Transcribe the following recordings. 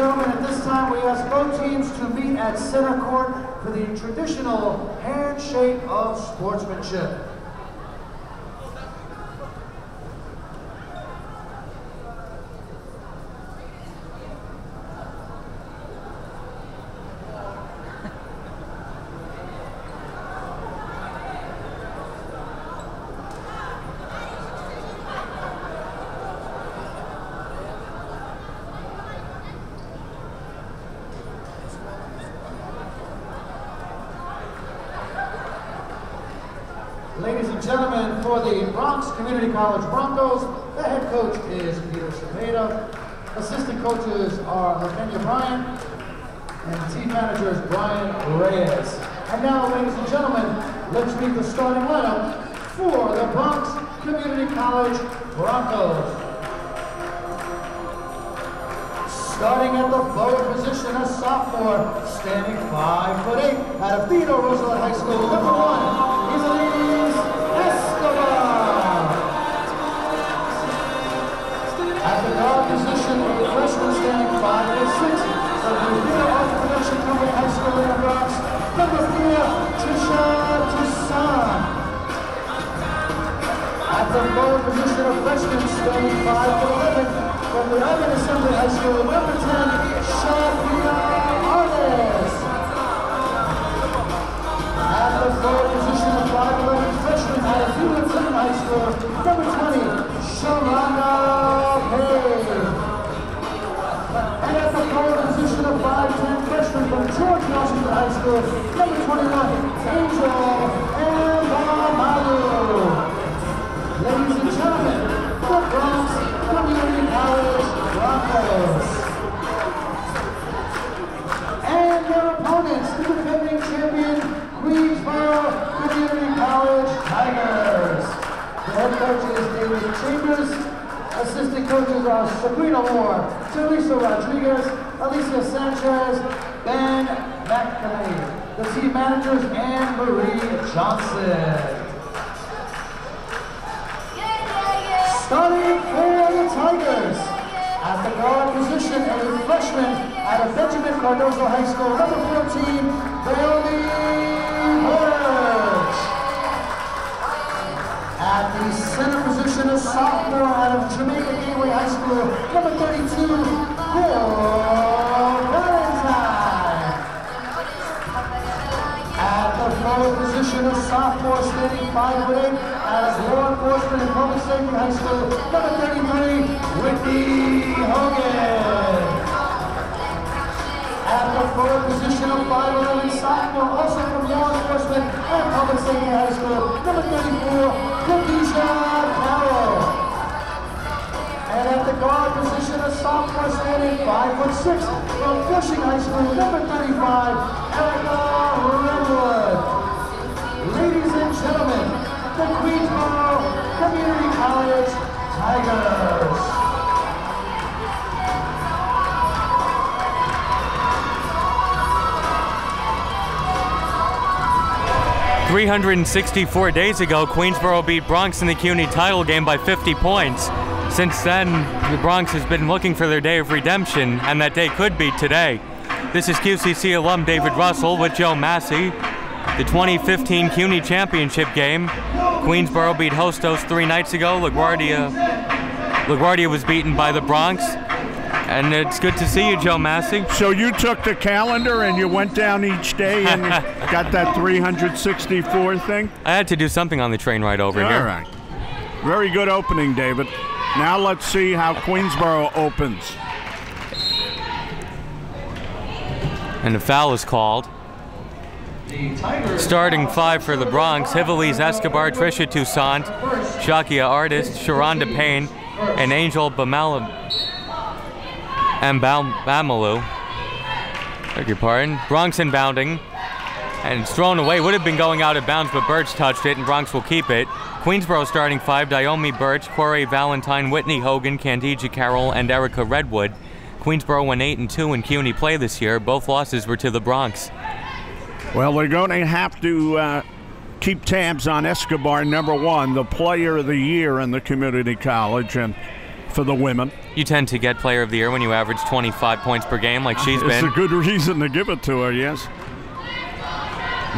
gentlemen, at this time we ask both teams to meet at center court for the traditional handshake of sportsmanship. Ladies and gentlemen, for the Bronx Community College Broncos, the head coach is Peter Cepeda. Assistant coaches are LaKenya Bryant and team manager is Brian Reyes. And now, ladies and gentlemen, let's meet the starting lineup for the Bronx Community College Broncos. Starting at the forward position, a sophomore, standing 5'8", out of Theodore Roosevelt High School, number 1, Hivelize Escobar. At the guard position, a freshman standing 5'6", from the Theodore Arts Production Company High School in the Bronx, number 4, Trisha Toussaint. At the forward position, a freshman standing 5'11", from the Urban Assembly High School, number 10, Khadija Carroll. At the forward position of 5'11", freshman out of Hivelize High School, number 20, Payne. And at the forward position of 5'10", freshman from George Washington High School, number 21, Angel. Ladies and gentlemen, the Bronx Community College Broncos. And their opponents, the defending champion, Queensborough Community College Tigers. The head coach is David Chambers. Assistant coaches are Sabrina Moore, Teresa Rodriguez, Alicia Sanchez, Ben McKinney. The team managers, Anne Marie Johnson. Starting for the Tigers, at the guard position, a freshman out of Benjamin Cardozo High School, number 14, Daomi. Burch. At the center position, a sophomore out of Jamaica Gateway High School, number 32, Valentine. At the forward position, a sophomore standing 5'8", out of Law Enforcement and Public Safety High School, number 33, Whitney Hogan. At the forward position of 5'11", sophomore, also from Law Enforcement and Public Safety High School, number 34, Khadija Carroll. And at the guard position, a sophomore standing 5'6", from Flushing High School, number 35, Erica Redwood. Ladies and gentlemen, the Queensborough Community College Tigers. 364 days ago, Queensboro beat Bronx in the CUNY title game by 50 points. Since then, the Bronx has been looking for their day of redemption, and that day could be today. This is QCC alum David Russell with Joe Massey. The 2015 CUNY championship game. Queensboro beat Hostos 3 nights ago. LaGuardia was beaten by the Bronx. And it's good to see you, Joe Massey. So you took the calendar and you went down each day and got that 364 thing? I had to do something on the train ride over here. All right. Very good opening, David. Now let's see how Queensboro opens. And the foul is called. Starting 5 for the Bronx, Hivelize Escobar, Trisha Toussaint, Shakia Artist, Sharonda Payne, and Angel Bamalu. Beg your pardon. Bronx inbounding. And it's thrown away. Would have been going out of bounds, but Burch touched it, and Bronx will keep it. Queensboro starting 5, Daomi, Burch, Corey Valentine, Whitney Hogan, Khadija Carroll, and Erica Redwood. Queensboro went 8-2 in CUNY play this year. Both losses were to the Bronx. Well, they're going to have to keep tabs on Escobar, number 1, the player of the year in the community college. And for the women. You tend to get Player of the Year when you average 25 points per game like she's been. It's a good reason to give it to her, yes.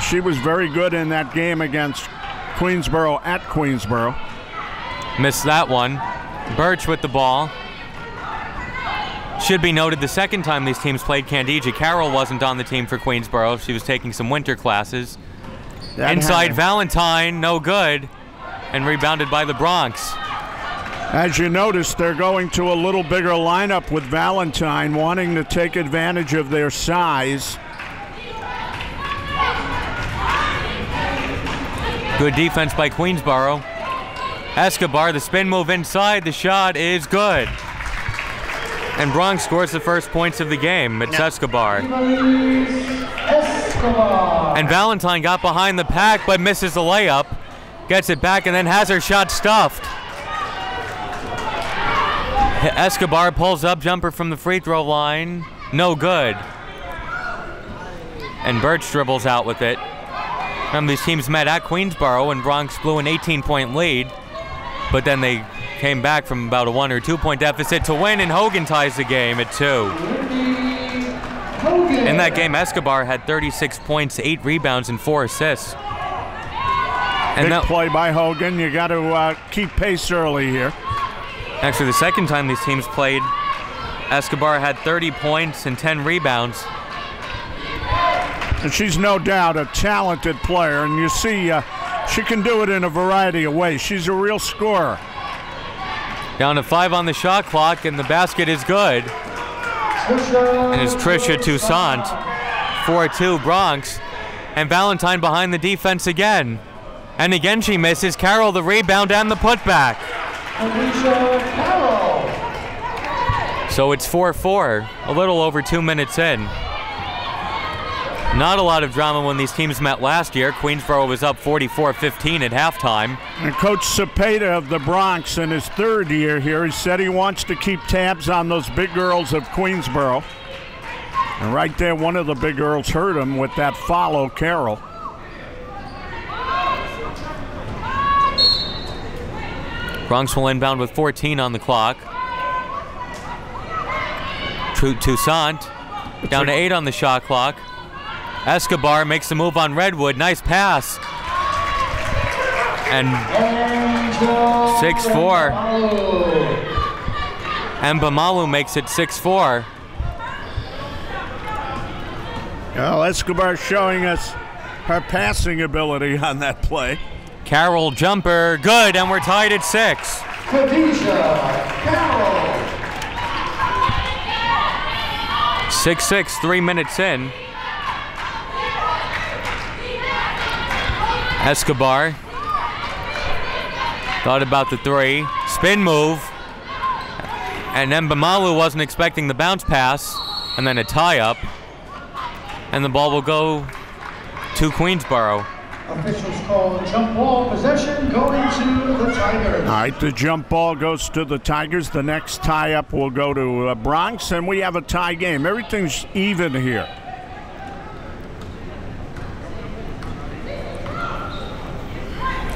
She was very good in that game against Queensboro at Queensboro. Missed that one. Burch with the ball. Should be noted the second time these teams played, Khadija Carroll wasn't on the team for Queensboro. She was taking some winter classes. Inside Valentine, no good, and rebounded by the Bronx. As you notice, they're going to a little bigger lineup with Valentine, wanting to take advantage of their size. Good defense by Queensboro. Escobar, the spin move inside, the shot is good. And Bronx scores the first points of the game. It's Escobar. And Valentine got behind the pack but misses the layup. Gets it back and then has her shot stuffed. Escobar pulls up, jumper from the free throw line. No good. And Burch dribbles out with it. These teams met at Queensboro and Bronx blew an 18-point lead. But then they came back from about a 1 or 2 point deficit to win, and Hogan ties the game at 2. In that game, Escobar had 36 points, 8 rebounds, and 4 assists. And big play by Hogan. You got to keep pace early here. Actually, the second time these teams played, Escobar had 30 points and 10 rebounds. And she's no doubt a talented player, and you see she can do it in a variety of ways. She's a real scorer. Down to 5 on the shot clock, and the basket is good. And it's Trisha Toussaint, 4-2 Bronx. And Valentine behind the defense again. And again she misses. Carroll the rebound and the putback. Khadija Carroll. So it's 4-4, a little over 2 minutes in. Not a lot of drama when these teams met last year. Queensboro was up 44-15 at halftime. And Coach Cepeda of the Bronx, in his 3rd year here, he said he wants to keep tabs on those big girls of Queensboro. And right there, one of the big girls hurt him with that follow, Carroll. Bronx will inbound with 14 on the clock. Toussaint down to 8 on the shot clock. Escobar makes the move on Redwood. Nice pass. And 6-4. Mbamalu makes it 6-4. Well, Escobar showing us her passing ability on that play. Carroll jumper, good, and we're tied at 6. Khadija Carroll. 6-6, 3 minutes in. Escobar thought about the 3. Spin move. And Mbamalu wasn't expecting the bounce pass. And then a tie-up. And the ball will go to Queensboro. Officials call jump ball possession going to the Tigers. All right, the jump ball goes to the Tigers. The next tie-up will go to Bronx, and we have a tie game. Everything's even here.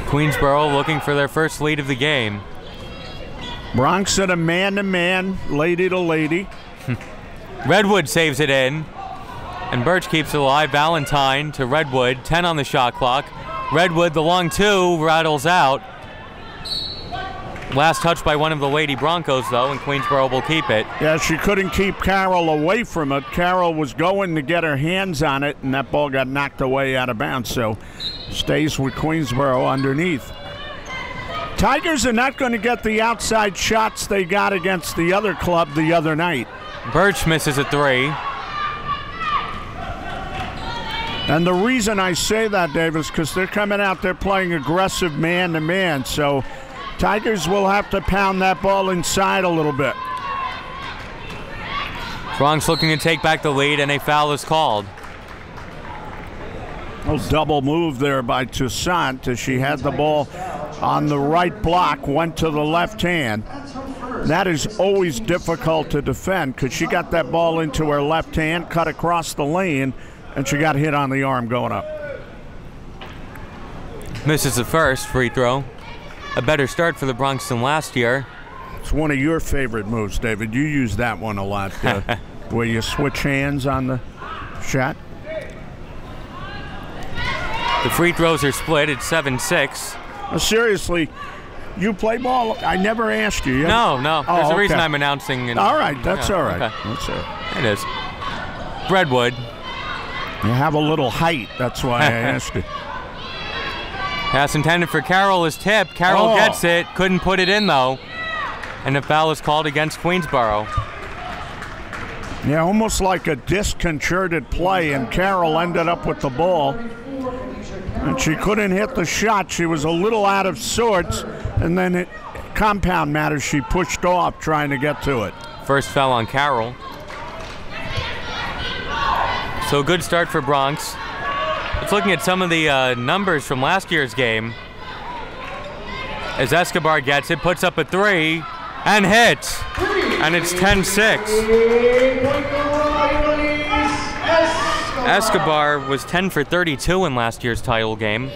Queensboro looking for their first lead of the game. Bronx at a man-to-man, lady-to-lady. Redwood saves it in. And Burch keeps it alive. Valentine to Redwood, 10 on the shot clock. Redwood, the long 2, rattles out. Last touch by one of the Lady Broncos, though, and Queensboro will keep it. Yeah, she couldn't keep Carroll away from it. Carroll was going to get her hands on it, and that ball got knocked away out of bounds, so stays with Queensboro underneath. Tigers are not going to get the outside shots they got against the other club the other night. Burch misses a 3. And the reason I say that, Dave, is because they're coming out there playing aggressive man-to-man, so Tigers will have to pound that ball inside a little bit. Bronx looking to take back the lead, and a foul is called. A double move there by Toussaint as she had the ball on the right block, went to the left hand. That is always difficult to defend because she got that ball into her left hand, cut across the lane, and she got hit on the arm going up. Misses the first free throw. A better start for the Bronx than last year. It's one of your favorite moves, David. You use that one a lot, where you switch hands on the shot. The free throws are split. It's 7-6. Seriously, you play ball? I never asked you. No. Oh, There's a okay. reason I'm announcing. All right, that's all right. Okay. That's all right. It is. Redwood. You have a little height. That's why I asked you. Pass intended for Carroll is tipped. Carroll gets it. Couldn't put it in, though. And the foul is called against Queensboro. Yeah, almost like a disconcerted play, and Carroll ended up with the ball. And she couldn't hit the shot. She was a little out of sorts, and then it compound matters. She pushed off trying to get to it. First foul on Carroll. So good start for Bronx. Let's looking at some of the numbers from last year's game. As Escobar gets it, puts up a three, and hits. And it's 10-6. Escobar was 10 for 32 in last year's title game.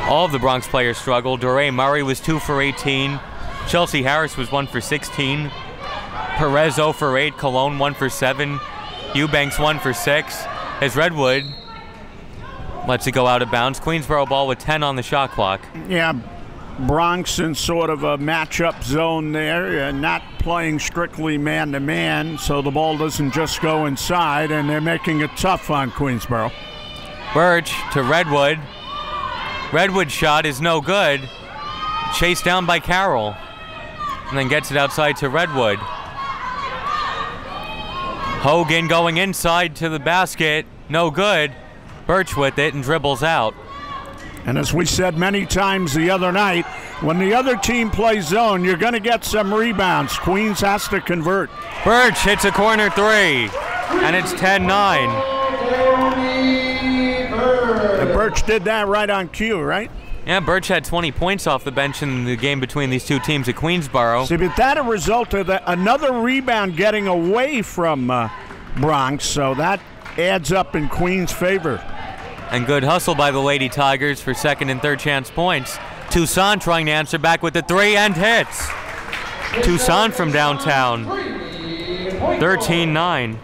All of the Bronx players struggled. Doree Murray was 2 for 18. Chelsea Harris was 1 for 16. Perez 0 for 8. Cologne 1 for 7. Eubanks 1 for 6. As Redwood lets it go out of bounds. Queensboro ball with 10 on the shot clock. Yeah, Bronx in sort of a matchup zone there, not playing strictly man-to-man, so the ball doesn't just go inside, and they're making it tough on Queensboro. Burch to Redwood. Redwood's shot is no good. Chased down by Carroll. And then gets it outside to Redwood. Hogan going inside to the basket. No good. Burch with it and dribbles out. And as we said many times the other night, when the other team plays zone, you're going to get some rebounds. Queens has to convert. Burch hits a corner three, and it's 10-9. And Burch did that right on cue, right? Yeah, Burch had 20 points off the bench in the game between these two teams at Queensboro. See, but that a result of another rebound getting away from Bronx, so that adds up in Queens' favor. And good hustle by the Lady Tigers for second and third chance points. Toussaint trying to answer back with the three and hits. Toussaint from downtown. 13-9.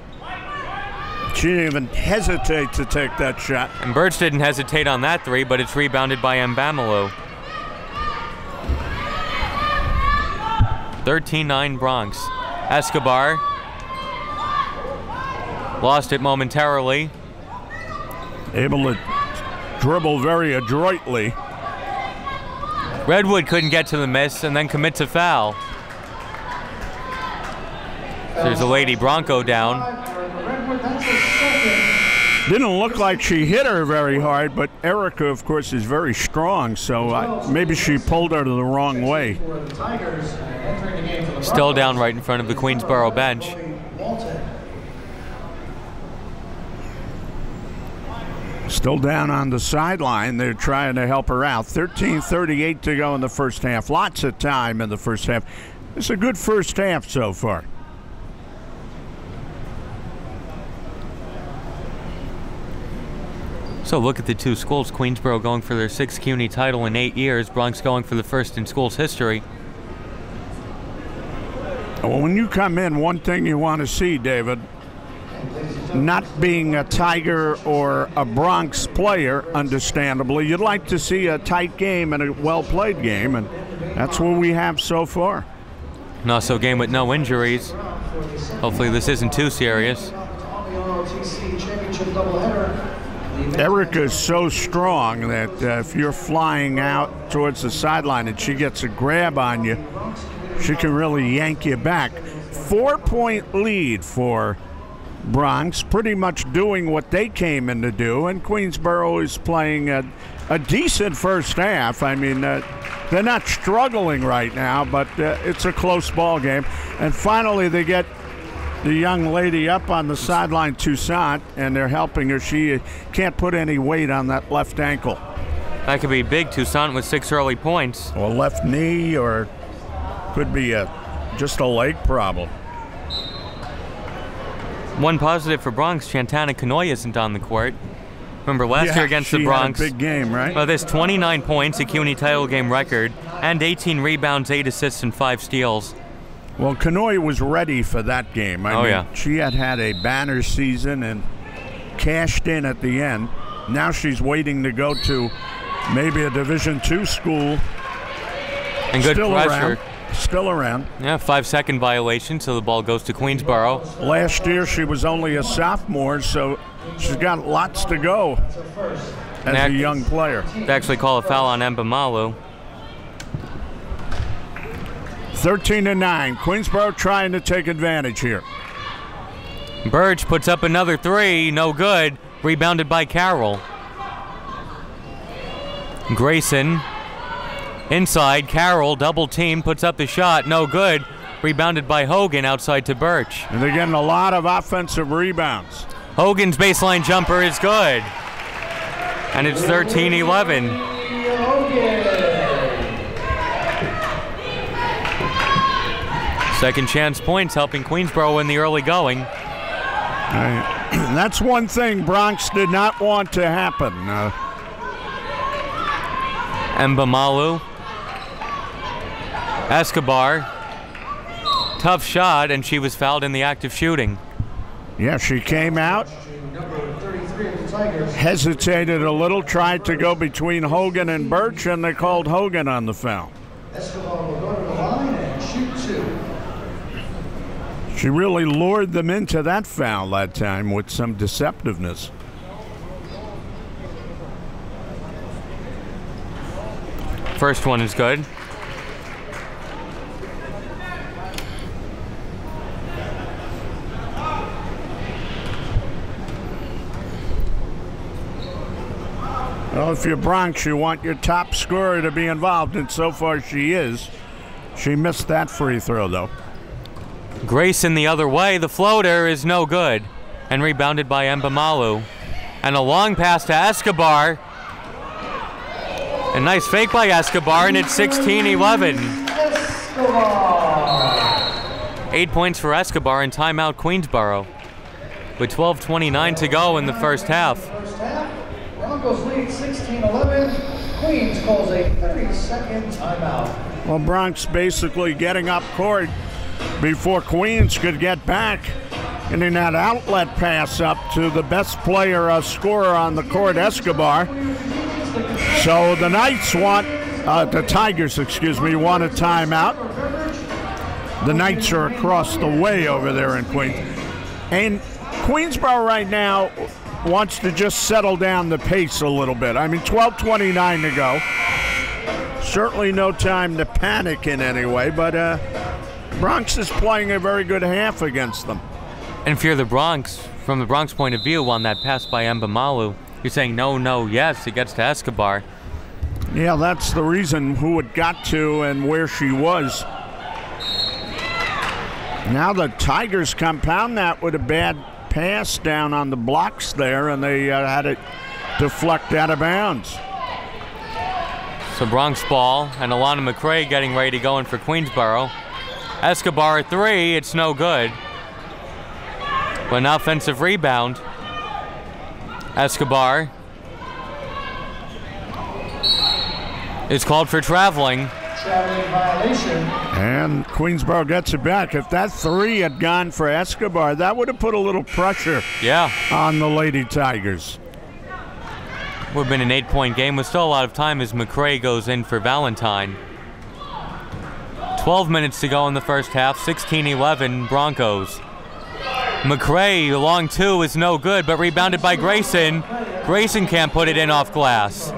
She didn't even hesitate to take that shot. And Burch didn't hesitate on that three, but it's rebounded by Mbamalu. 13-9 Bronx. Escobar lost it momentarily. Able to dribble very adroitly. Redwood couldn't get to the miss and then commits a foul. There's a Lady Bronco down. Didn't look like she hit her very hard, but Erica, of course, is very strong, so maybe she pulled her to the wrong way. Still down right in front of the Queensboro bench. Still down on the sideline. They're trying to help her out. 13:38 to go in the first half. Lots of time in the first half. It's a good first half so far. So look at the two schools. Queensboro going for their 6th CUNY title in 8 years. Bronx going for the first in school's history. Well, when you come in, one thing you want to see, David, not being a Tiger or a Bronx player, understandably, you'd like to see a tight game and a well-played game, and that's what we have so far. And also a game with no injuries. Hopefully this isn't too serious. Erica is so strong that if you're flying out towards the sideline and she gets a grab on you, she can really yank you back. 4-point lead for Bronx, pretty much doing what they came in to do, and Queensboro is playing a decent first half. I mean, they're not struggling right now, but it's a close ball game. And finally, they get the young lady up on the sideline, Toussaint, and they're helping her. She can't put any weight on that left ankle. That could be big. Toussaint with 6 early points. Or left knee, or could be just a leg problem. One positive for Bronx, Chantana Canoy isn't on the court. Remember last year against the Bronx. Had a big game, right? Well, there's 29 points, a CUNY title game record, and 18 rebounds, 8 assists, and 5 steals. Well, CUNY was ready for that game. I mean, she had a banner season and cashed in at the end. Now she's waiting to go to maybe a Division II school. And good pressure. Still around. Yeah, 5-second violation, so the ball goes to Queensboro. Last year she was only a sophomore, so she's got lots to go as a young player. They actually call a foul on Mbamalu. 13-9. Queensboro trying to take advantage here. Burch puts up another 3, no good. Rebounded by Carroll. Grayson inside. Carroll double team, puts up the shot, no good. Rebounded by Hogan outside to Burch. And they're getting a lot of offensive rebounds. Hogan's baseline jumper is good. And it's 13-11. Second chance points helping Queensboro in the early going. That's one thing Bronx did not want to happen. Mbamalu. Escobar. Tough shot, and she was fouled in the act of shooting. Yeah, she came out, hesitated a little, tried to go between Hogan and Burch, and they called Hogan on the foul. Escobar will go to the line and shoot 2. She really lured them into that foul that time with some deceptiveness. First one is good. Well, if you're Bronx, you want your top scorer to be involved, and so far she is. She missed that free throw, though. Grayson the other way. The floater is no good. And rebounded by Mbamalu. And a long pass to Escobar. A nice fake by Escobar, and it's 16-11. 8 points for Escobar and timeout Queensboro. With 12:29 to go in the first half. Broncos lead 16-11. Queens calls a 30-second timeout. Well, Bronx basically getting up court before Queens could get back. And in that outlet pass up to the best player, scorer on the court, Escobar. So the Knights the Tigers, want a timeout. The Knights are across the way over there in Queens. And Queensboro right now wants to just settle down the pace a little bit. I mean, 12:29 to go. Certainly no time to panic in any way, but Bronx is playing a very good half against them. And if you're the Bronx, from the Bronx point of view, on that pass by Mbamalu, you're saying no, yes, it gets to Escobar. Yeah, that's the reason who it got to and where she was. Now the Tigers compound that with a bad pass down on the blocks there, and they had it deflect out of bounds. So Bronx ball, and Alana McRae getting ready to go in for Queensboro. Escobar 3, it's no good. But an offensive rebound. Escobar is called for traveling. Traveling violation. And Queensboro gets it back. If that 3 had gone for Escobar, that would have put a little pressure on the Lady Tigers. Would have been an 8-point game with still a lot of time as McRae goes in for Valentine. 12 minutes to go in the first half, 16-11 Broncos. McRae, long 2 is no good, but rebounded by Grayson. Grayson can't put it in off glass.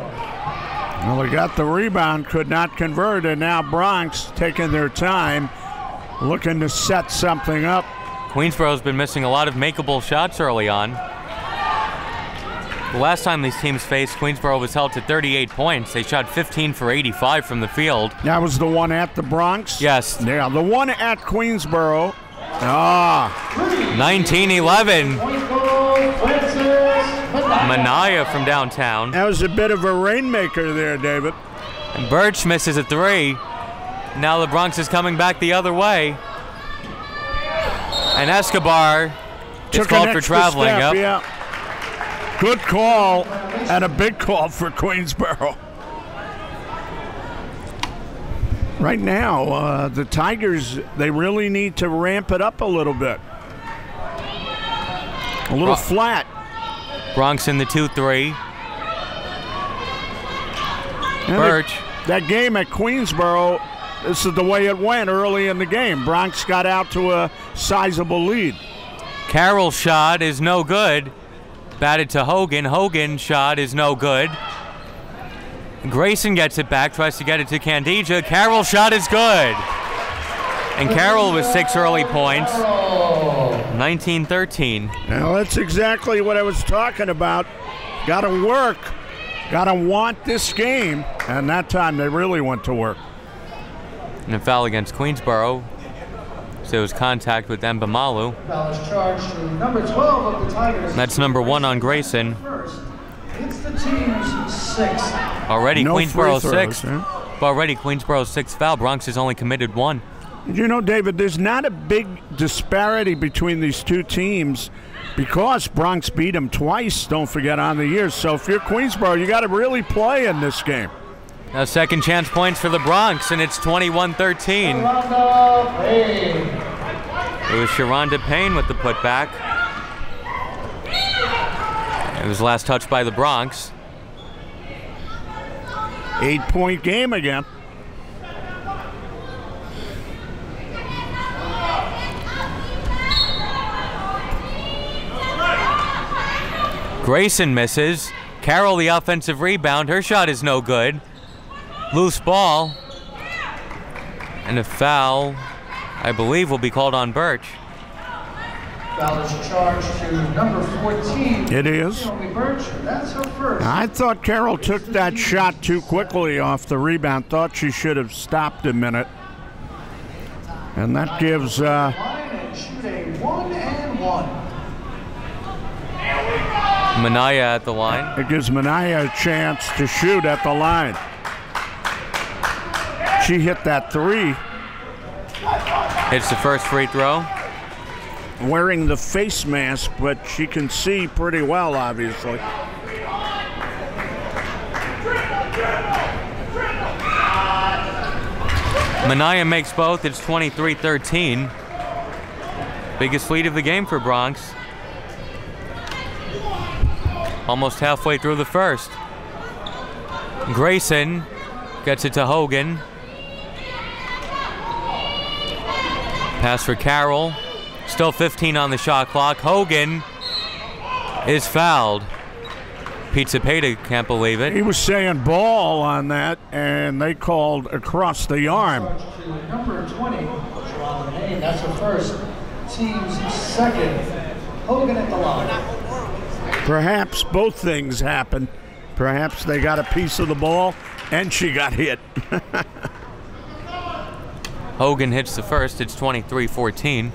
Well, they got the rebound, could not convert, and now Bronx taking their time, looking to set something up. Queensboro's been missing a lot of makeable shots early on. The last time these teams faced, Queensboro was held to 38 points. They shot 15 for 85 from the field. That was the one at the Bronx? Yes. Yeah, the one at Queensboro. 19-11. Manaya from downtown. That was a bit of a rainmaker there, David. And Burch misses a 3. Now the Bronx is coming back the other way. And Escobar is called for traveling. Step, yeah. Good call and a big call for Queensboro. Right now, the Tigers, they really need to ramp it up a little bit. A little flat. Bronx in the 2-3. Burch. That game at Queensboro, this is the way it went early in the game. Bronx got out to a sizable lead. Carroll's shot is no good. Batted to Hogan. Hogan's shot is no good. Grayson gets it back, tries to get it to Khadija. Carroll's shot is good. And Carroll with 6 early points. 19-13. Now that's exactly what I was talking about. Got to work. Got to want this game. And that time they really went to work. And a foul against Queensboro. So it was contact with Mbamalu. Foul is charged to number 12 of the Tigers. And that's number 1 on Grayson. It's the team's 6th. Already No Queensboro's free throws, 6th. Already Queensboro's 6th foul. Bronx has only committed 1. You know, David, there's not a big disparity between these two teams because Bronx beat them twice, don't forget, on the year. So if you're Queensboro, you got to really play in this game. Now second chance points for the Bronx, and it's 21-13. It was Sharonda Payne with the putback. It was last touched by the Bronx. 8-point game again. Grayson misses. Carroll the offensive rebound. Her shot is no good. Loose ball. And a foul, I believe, will be called on Burch. Foul is charged to number 14. It is. Burch. That's her first. I thought Carroll took that shot too quickly off the rebound. Thought she should have stopped a minute. And that gives... Shoot a 1-and-1. Manaya at the line. It gives Manaya a chance to shoot at the line. She hit that 3. Hits the first free throw. Wearing the face mask, but she can see pretty well, obviously. Manaya makes both. It's 23-13. Biggest lead of the game for Bronx. Almost halfway through the first. Grayson gets it to Hogan. Pass for Carroll. Still 15 on the shot clock. Hogan is fouled. Pizza Peta can't believe it. He was saying ball on that, and they called across the arm. Number 20, that's her first. Team's 2nd. Hogan at the line. Perhaps both things happened. Perhaps they got a piece of the ball, and she got hit. Hogan hits the first. It's 23-14.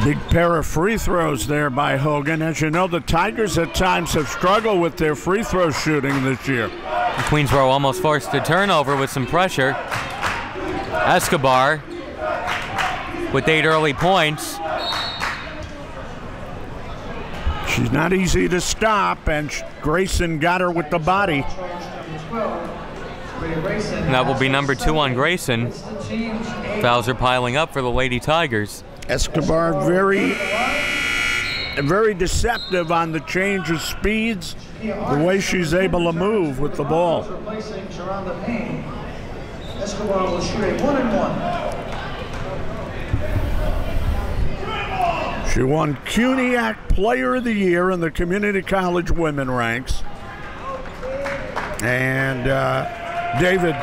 Big pair of free throws there by Hogan. As you know, the Tigers at times have struggled with their free throw shooting this year. Queensboro almost forced a turnover with some pressure. Escobar with 8 early points. She's not easy to stop, and Grayson got her with the body. And that will be number 2 on Grayson. Fouls are piling up for the Lady Tigers. Escobar very deceptive on the change of speeds, the way she's able to move with the ball. Escobar will shoot a 1-and-1. She won CUNYAC Player of the Year in the Community College Women ranks. And David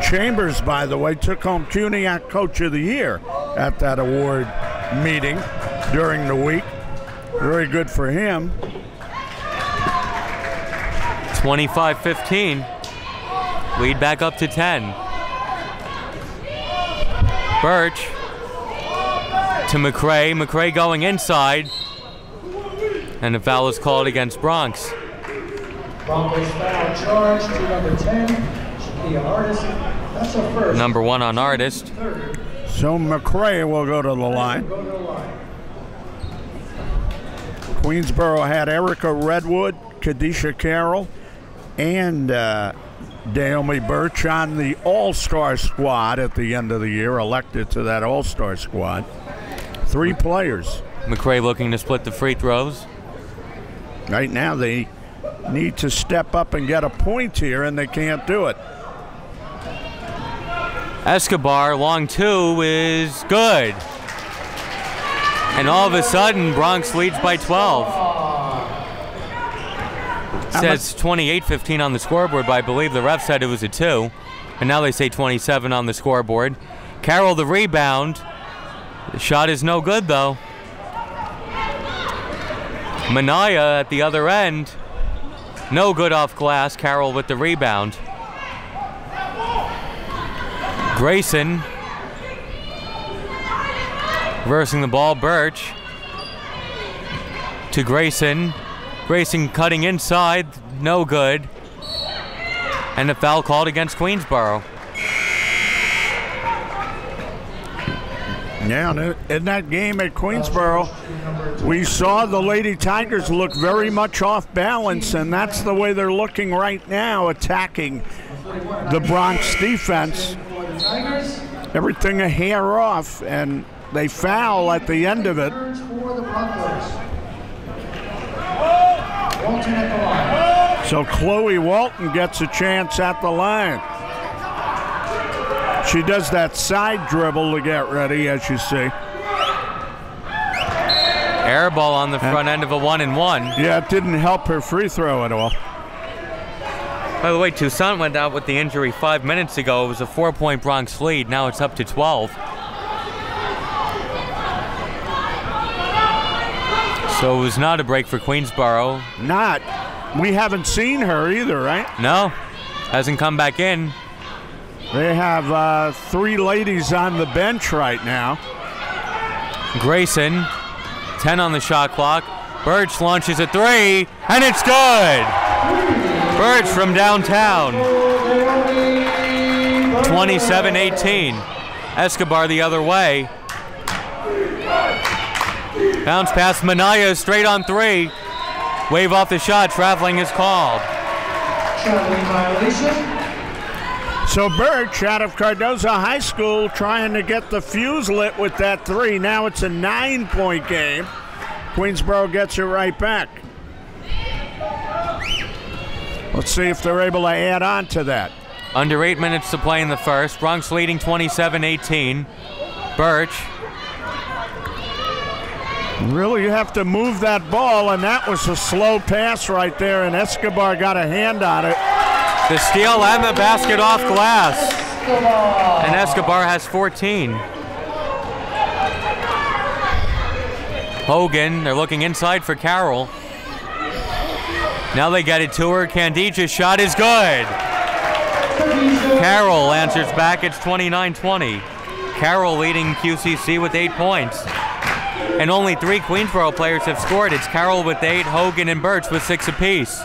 Chambers, by the way, took home CUNYAC Coach of the Year at that award meeting during the week. Very good for him. 25-15. Lead back up to 10. Burch to McCray. McCray going inside. And the foul is called against Bronx. Broncos foul charged to number 10, The artist, that's a first. Number 1 on artist. So McCray will go to the line. Queensboro had Erica Redwood, Khadija Carroll, and Daomi Burch on the All-Star squad at the end of the year, elected to that All-Star squad. 3 players. McCray looking to split the free throws. Right now they need to step up and get a point here, and they can't do it. Escobar, long 2 is good. And all of a sudden, Bronx leads by 12. It says 28-15 on the scoreboard, but I believe the ref said it was a 2. And now they say 27 on the scoreboard. Carroll the rebound. The shot is no good, though. Manaya at the other end. No good off glass. Carroll with the rebound. Grayson reversing the ball. Burch to Grayson. Grayson cutting inside. No good. And a foul called against Queensboro. Yeah, in that game at Queensboro, we saw the Lady Tigers look very much off balance, and that's the way they're looking right now, attacking the Bronx defense. Everything a hair off, and they foul at the end of it. So Chloe Walton gets a chance at the line. She does that side dribble to get ready, as you see. Air ball on the front end of a 1-and-1. Yeah, it didn't help her free throw at all. By the way, Toussaint went out with the injury 5 minutes ago. It was a 4-point Bronx lead. Now it's up to 12. So it was not a break for Queensboro. Not. We haven't seen her either, right? No. Hasn't come back in. They have 3 ladies on the bench right now. Grayson, 10 on the shot clock. Burch launches a 3, and it's good! Burch from downtown. 27-18. Escobar the other way. Bounce pass Manaya straight on 3. Wave off the shot. Traveling is called. Traveling violation. So Burch out of Cardozo High School trying to get the fuse lit with that 3. Now it's a 9-point game. Queensboro gets it right back. Let's see if they're able to add on to that. Under 8 minutes to play in the first. Bronx leading 27-18. Burch. Really, you have to move that ball, and that was a slow pass right there, and Escobar got a hand on it. The steal and the basket off glass. And Escobar has 14. Hogan, they're looking inside for Carroll. Now they get it to her. Khadija's shot is good. Carroll answers back. It's 29-20. Carroll leading QCC with 8 points. And only 3 Queensboro players have scored. It's Carroll with 8, Hogan and Burch with 6 apiece.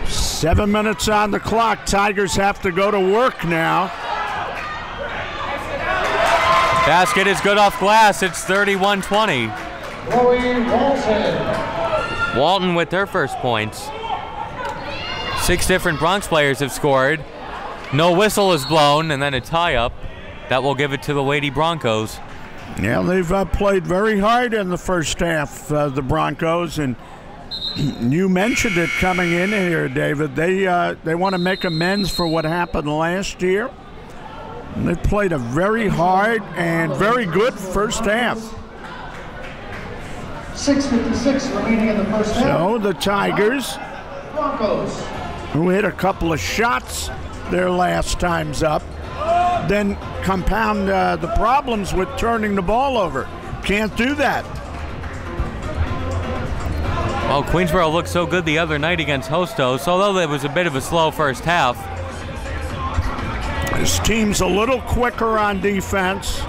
7 minutes on the clock. Tigers have to go to work now. Basket is good off glass. It's 31-20. Walton with her first points. 6 different Bronx players have scored. No whistle is blown, and then a tie-up. That will give it to the Lady Broncos. Yeah, they've played very hard in the first half, the Broncos, and you mentioned it coming in here, David. They want to make amends for what happened last year. And they played a very hard and very good first half. 6:56 remaining in the first half. So the Tigers, Broncos, who hit a couple of shots their last times up, then compound the problems with turning the ball over. Can't do that. Well, Queensboro looked so good the other night against Hostos, although there was a bit of a slow first half. This team's a little quicker on defense.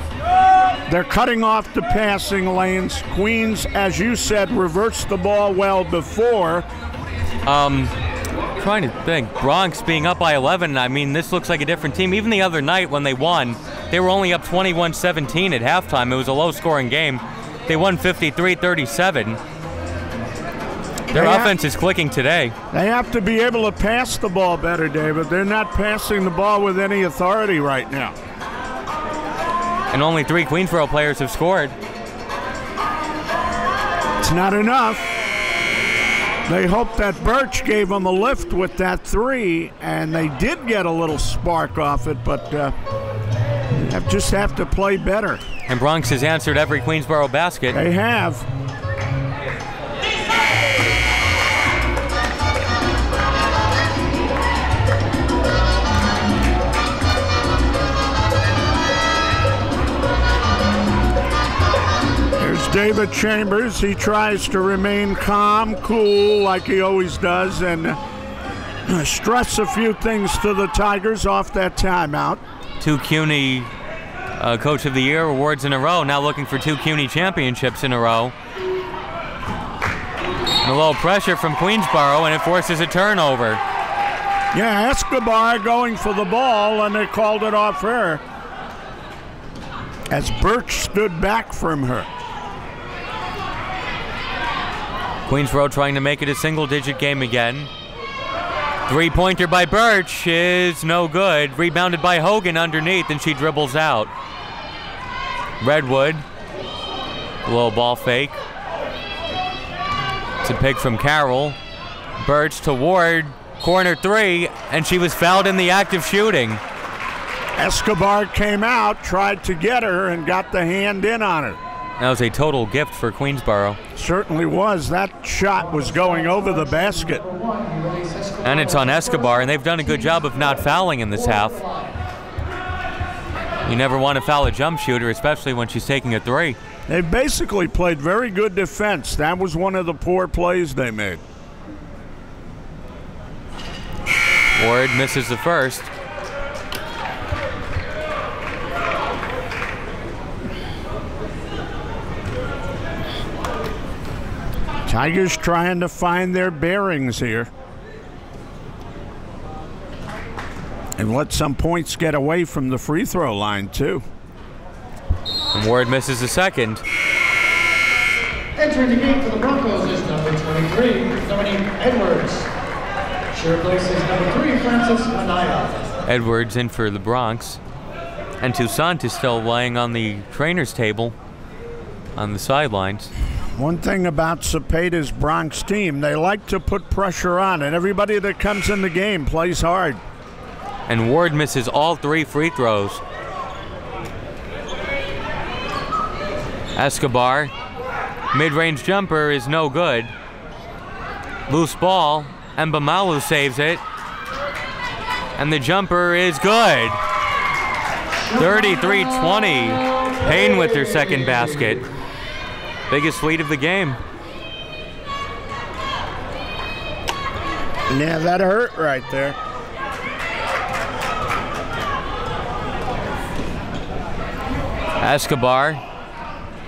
They're cutting off the passing lanes. Queens, as you said, reversed the ball well before. trying to think. Bronx being up by 11, I mean, this looks like a different team. Even the other night when they won, they were only up 21-17 at halftime. It was a low-scoring game. They won 53-37. Their offense is clicking today. They have to be able to pass the ball better, David. They're not passing the ball with any authority right now. And only 3 Queensboro players have scored. It's not enough. They hope that Burch gave them a lift with that 3, and they did get a little spark off it, but just have to play better. And Bronx has answered every Queensboro basket. They have. David Chambers, he tries to remain calm, cool, like he always does, and stress a few things to the Tigers off that timeout. 2 CUNY Coach of the Year awards in a row, now looking for 2 CUNY championships in a row. And a little pressure from Queensboro, and it forces a turnover. Yeah, Escobar going for the ball, and they called it off her as Burch stood back from her. Queensboro trying to make it a single-digit game again. 3-pointer by Burch is no good. Rebounded by Hogan underneath, and she dribbles out. Redwood, a little ball fake. It's a pick from Carroll. Burch to Ward, corner 3, and she was fouled in the act of shooting. Escobar came out, tried to get her, and got the hand in on her. That was a total gift for Queensboro. Certainly was. That shot was going over the basket. And it's on Escobar, and they've done a good job of not fouling in this half. You never want to foul a jump shooter, especially when she's taking a 3. They've basically played very good defense. That was one of the poor plays they made. Ward misses the first. Tigers trying to find their bearings here and let some points get away from the free throw line too. And Ward misses the second. Entering the game for the Broncos is number 23, Dominique Edwards. She replaces number 3, Francis Manaya. Edwards in for the Bronx. And Toussaint is still laying on the trainer's table on the sidelines. One thing about Cepeda's Bronx team, they like to put pressure on, and everybody that comes in the game plays hard. And Ward misses all 3 free throws. Escobar, mid-range jumper is no good. Loose ball, and Bamalu saves it. And the jumper is good. 33-20. Payne with her second basket. Biggest lead of the game. Yeah, that hurt right there. Escobar,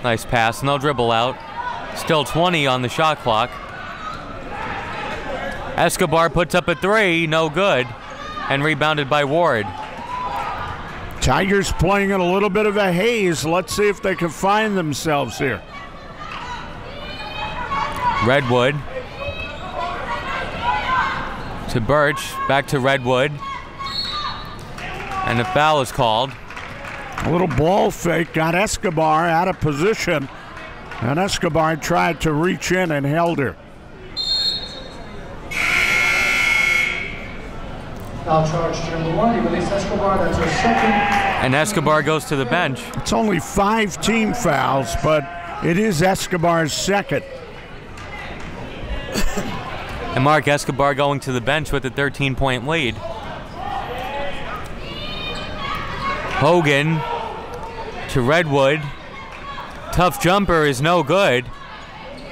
nice pass, no dribble out. Still 20 on the shot clock. Escobar puts up a 3, no good, and rebounded by Ward. Tigers playing in a little bit of a haze. Let's see if they can find themselves here. Redwood to Burch, back to Redwood, and a foul is called. A little ball fake got Escobar out of position, and Escobar tried to reach in and held her. Foul charge to number 1, he released Escobar, that's her second. And Escobar goes to the bench. It's only 5 team fouls, but it is Escobar's second. And Mark Escobar going to the bench with a 13-point lead. Hogan to Redwood. Tough jumper is no good,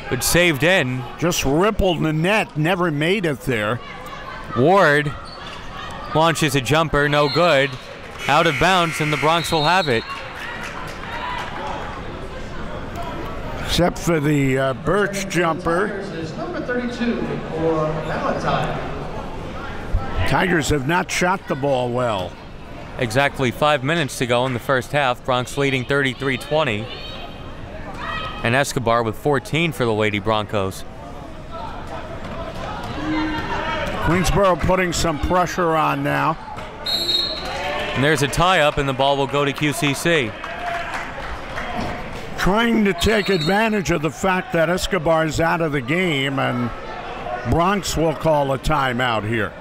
but saved in. Just rippled the net, never made it there. Ward launches a jumper, no good. Out of bounds, and the Bronx will have it. Except for the Burch jumper. Number 32 for Valentine. Tigers have not shot the ball well. Exactly 5 minutes to go in the first half. Bronx leading 33-20. And Escobar with 14 for the Lady Broncos. Queensboro putting some pressure on now. And there's a tie-up, and the ball will go to QCC. Trying to take advantage of the fact that Escobar is out of the game, and Bronx will call a timeout here.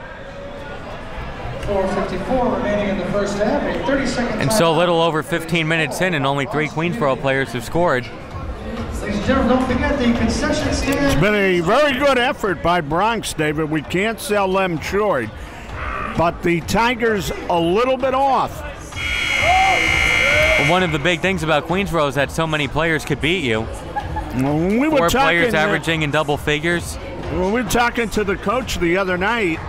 4:54 remaining in the first half. A 30-second. And so a little over 15 minutes in, and only 3 Queensboro players have scored. Ladies and gentlemen, don't forget the concession stand. It's been a very good effort by Bronx, David. We can't sell them short. But the Tigers a little bit off. One of the big things about Queensboro is that so many players could beat you. When we were 4 players talking, averaging in double figures. When we were talking to the coach the other night,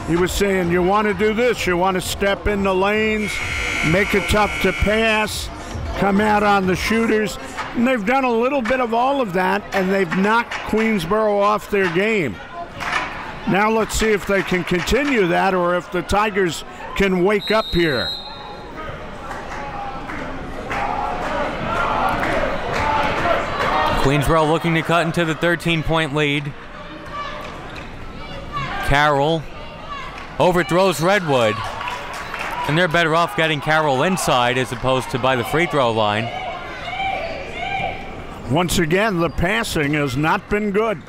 he was saying, you want to do this, you want to step in the lanes, make it tough to pass, come out on the shooters. And they've done a little bit of all of that, and they've knocked Queensboro off their game. Now let's see if they can continue that or if the Tigers can wake up here. Queensboro looking to cut into the 13-point lead. Carroll overthrows Redwood. And they're better off getting Carroll inside as opposed to by the free throw line. Once again, the passing has not been good.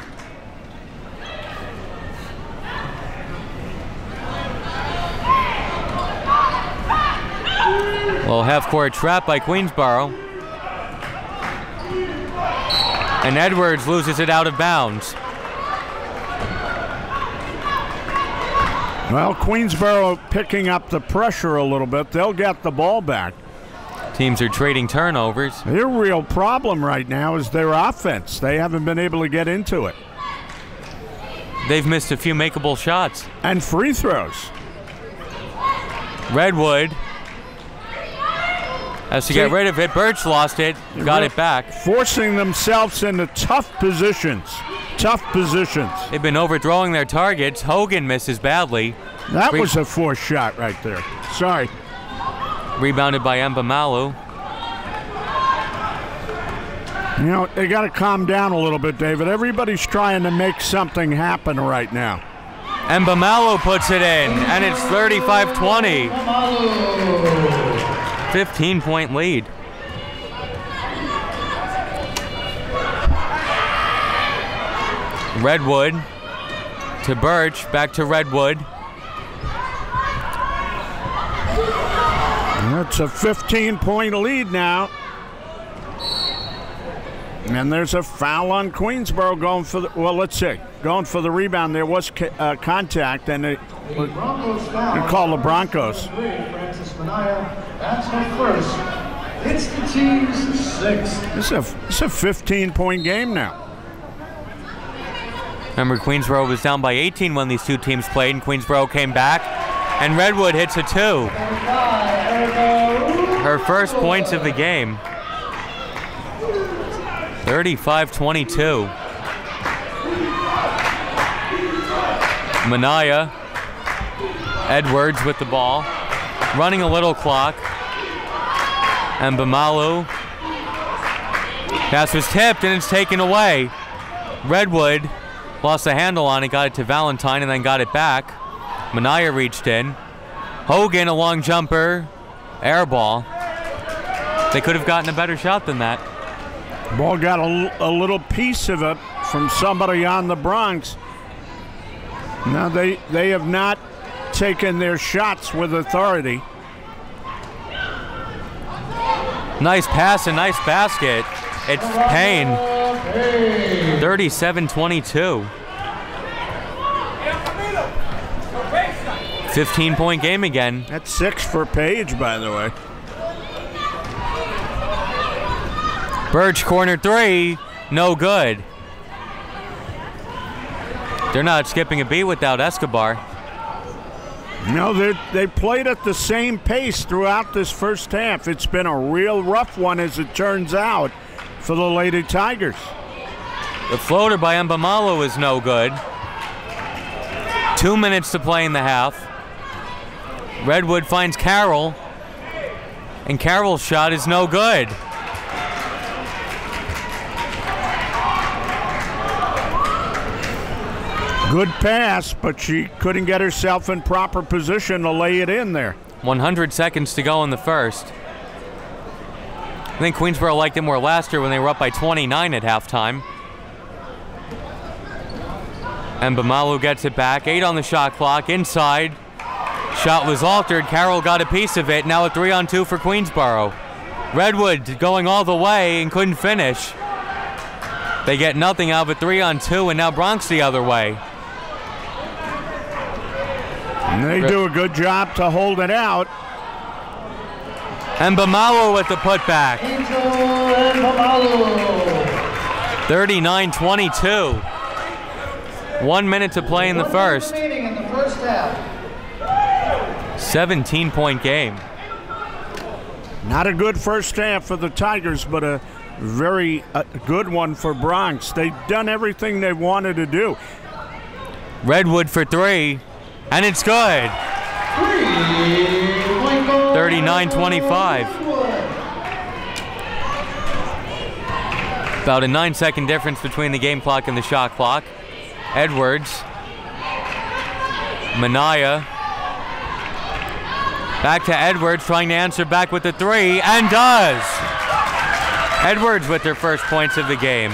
Well, half-court trap by Queensboro. And Edwards loses it out of bounds. Well, Queensboro picking up the pressure a little bit. They'll get the ball back. Teams are trading turnovers. Their real problem right now is their offense. They haven't been able to get into it. They've missed a few makeable shots. And free throws. Redwood has to get rid of it. Burch lost it, got it back. Forcing themselves into tough positions. Tough positions. They've been overthrowing their targets. Hogan misses badly. That was a forced shot right there. Sorry. Rebounded by Mbamalu. You know, they got to calm down a little bit, David. Everybody's trying to make something happen right now. Mbamalu puts it in, and it's 35-20. 15-point lead. Redwood to Burch, back to Redwood. It's a 15-point lead now. And there's a foul on Queensboro going for the, well, let's see, going for the rebound. There was contact, and it call the Broncos. That's her first. It's the team's 6th. It's a 15-point game now. Remember, Queensboro was down by 18 when these two teams played, and Queensboro came back, and Redwood hits a 2. Her first points of the game. 35-22. Manaya, Edwards with the ball, running a little clock. And Mbamalu. Pass was tipped and it's taken away. Redwood lost the handle on it, got it to Valentine, and then got it back. Manaya reached in. Hogan, a long jumper, air ball. They could have gotten a better shot than that. Ball got a little piece of it from somebody on the Bronx. Now they have not taken their shots with authority. Nice pass and nice basket. It's Payne. 37-22. 15-point game again. That's 6 for Page, by the way. Burch, corner 3, no good. They're not skipping a beat without Escobar. No, they played at the same pace throughout this first half. It's been a real rough one, as it turns out, for the Lady Tigers. The floater by Mbamalu is no good. 2 minutes to play in the half. Redwood finds Carroll, and Carroll's shot is no good. Good pass, but she couldn't get herself in proper position to lay it in there. 100 seconds to go in the first. I think Queensboro liked it more last year when they were up by 29 at halftime. And Bamalu gets it back. 8 on the shot clock. Inside. Shot was altered. Carroll got a piece of it. Now a 3-on-2 for Queensboro. Redwood going all the way and couldn't finish. They get nothing out of a 3-on-2, and now Bronx the other way. And they do a good job to hold it out. And Bamalu with the putback. 39-22. 1 minute to play in the first. 17-point game. Not a good first half for the Tigers, but a very good one for Bronx. They've done everything they wanted to do. Redwood for 3, and it's good. 39-25. About a 9-second difference between the game clock and the shot clock. Edwards. Minaya. Back to Edwards, trying to answer back with the 3, and does. Edwards with their first points of the game.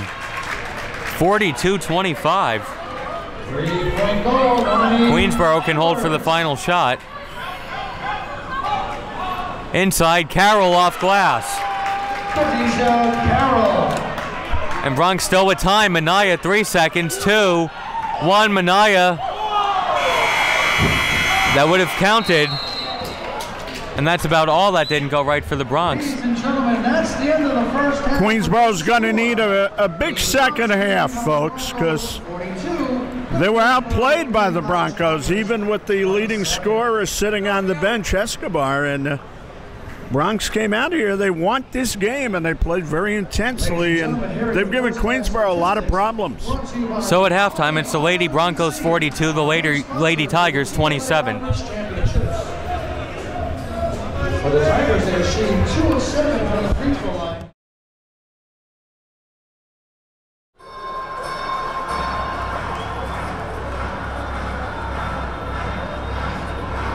42-25. Queensboro can hold for the final shot. Inside, Carroll off glass. Khadija Carroll. And Bronx still with time. Minaya 3 seconds. 2, 1. Minaya. That would have counted. And that's about all that didn't go right for the Bronx. Ladies and gentlemen, that's the end of the first half. Queensboro's going to need a big second half, folks, because they were outplayed by the Broncos, even with the leading scorer sitting on the bench, Escobar. And Bronx came out here. They want this game, and they played very intensely, and they've given Queensboro a lot of problems. So at halftime, it's the Lady Broncos 42, the Lady Tigers 27. For the Tigers, they're shooting 2 of 7 from the free throw line.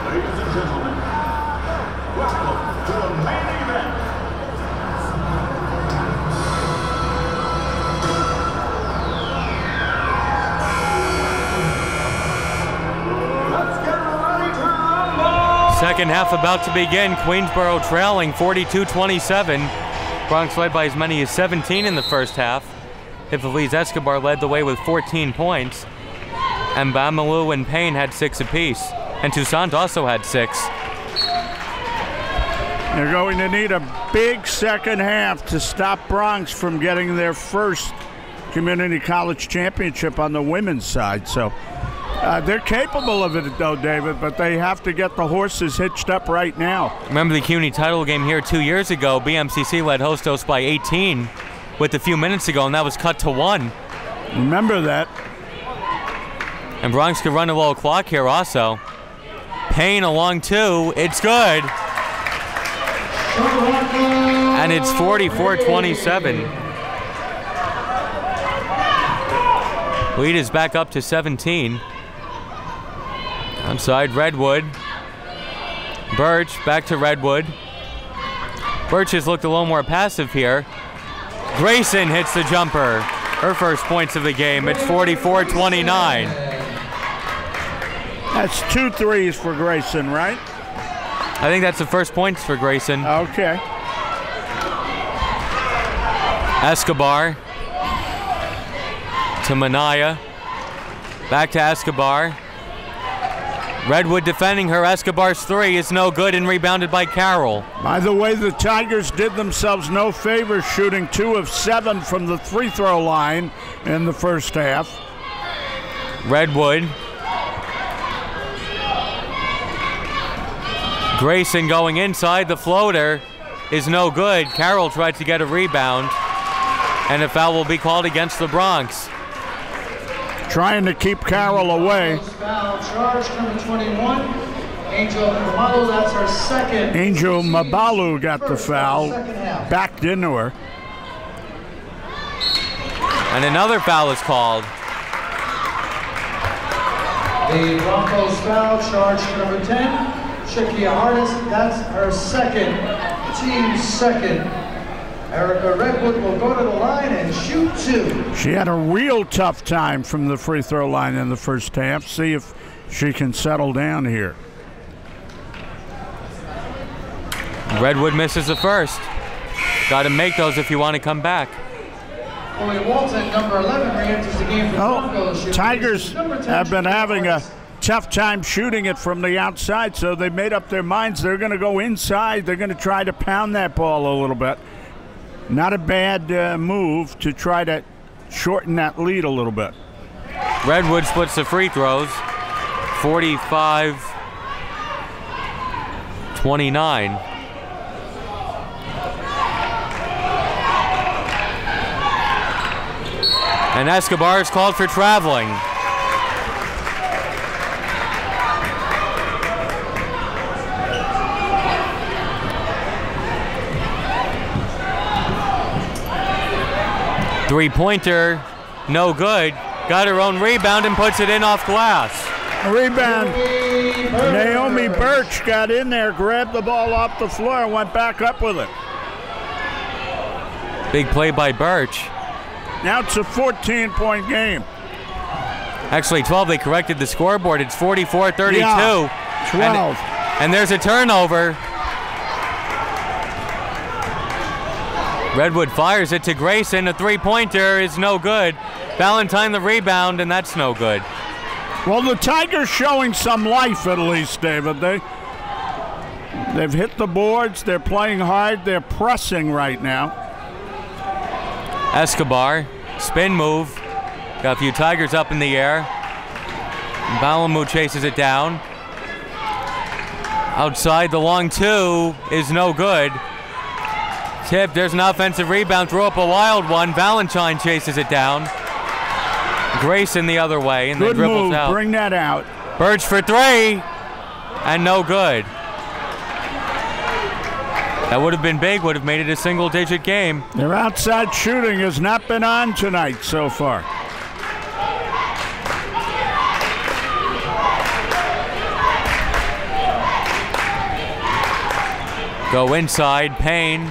Ladies and gentlemen, welcome to the main event. Let's get ready to rumble! Second half about to begin. Queensboro trailing 42-27. Bronx led by as many as 17 in the first half. Hivelize Escobar led the way with 14 points. And Bamalu and Payne had 6 apiece. And Toussaint also had 6. They're going to need a big second half to stop Bronx from getting their first community college championship on the women's side. So they're capable of it, though, David, but they have to get the horses hitched up right now. Remember the CUNY title game here 2 years ago? BMCC led Hostos by 18 with a few minutes ago, and that was cut to 1. Remember that. And Bronx could run a little clock here also. Payne along 2. It's good. And it's 44-27. Lead is back up to 17. Outside Redwood. Burch back to Redwood. Burch has looked a little more passive here. Grayson hits the jumper. Her first points of the game. It's 44-29. That's 2 threes for Grayson, right? I think that's the first points for Grayson. Okay. Escobar to Minaya. Back to Escobar. Redwood defending her. Escobar's 3 is no good and rebounded by Carroll. By the way, the Tigers did themselves no favor shooting 2 of 7 from the free throw line in the first half. Redwood. Grayson going inside. The floater is no good. Carroll tried to get a rebound, and a foul will be called against the Bronx. trying to keep Carroll away. Foul charge, number 21. Angel Mabalu, that's her second. Angel Mabalu got the foul, Second half. backed into her. And another foul is called. The Broncos foul charge, number 10. Shakia Hardis, that's her second. Team second. Erica Redwood will go to the line and shoot 2. She had a real tough time from the free throw line in the first half. See if she can settle down here. Redwood misses the first. Got to make those if you want to come back. Chloe Walton, number 11, re-enters the game for the Broncos. Tigers have been having a tough time shooting it from the outside, so they made up their minds they're going to go inside. They're going to try to pound that ball a little bit. Not a bad move to try to shorten that lead a little bit. Redwood splits the free throws. 45-29. And Escobar is called for traveling. Three-pointer, no good. Got her own rebound and puts it in off glass. Rebound. Daomi Burch got in there, grabbed the ball off the floor, and went back up with it. Big play by Burch. Now it's a 14-point game. Actually, 12, they corrected the scoreboard. It's 44-32. Yeah, 12. And there's a turnover. Redwood fires it to Grayson. A three-pointer is no good. Valentine the rebound, and that's no good. Well, the Tigers showing some life at least, David. They've hit the boards. They're playing hard. They're pressing right now. Escobar, spin move. Got a few Tigers up in the air. Balamu chases it down. Outside, the long two is no good. Tip, there's an offensive rebound, throw up a wild one. Valentine chases it down. Grayson the other way, and Good then dribbles move. out. Bring that out. Burch for three, and no good. That would have been big, would have made it a single-digit game. Their outside shooting has not been on tonight so far. Go inside, Payne.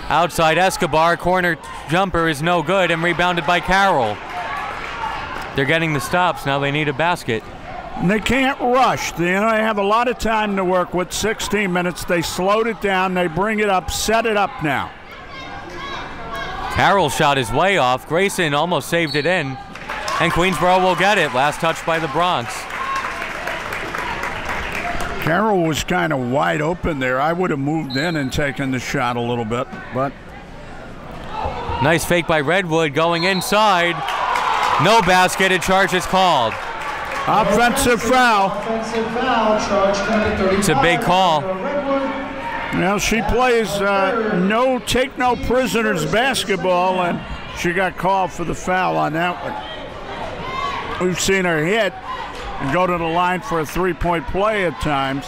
Outside Escobar, corner jumper is no good and rebounded by Carroll. They're getting the stops, now they need a basket. And they can't rush. They have a lot of time to work with, 16 minutes. They slowed it down, they bring it up, set it up now. Carroll shot his way off. Grayson almost saved it in. And Queensboro will get it. Last touch by the Bronx. Carroll was kind of wide open there. I would have moved in and taken the shot a little bit, but. Nice fake by Redwood going inside. No basket, a charge is called. Offensive foul. Offensive foul, charge number 35. It's a big call. Now she plays take no prisoners basketball, and she got called for the foul on that one. We've seen her hit and go to the line for a three-point play at times.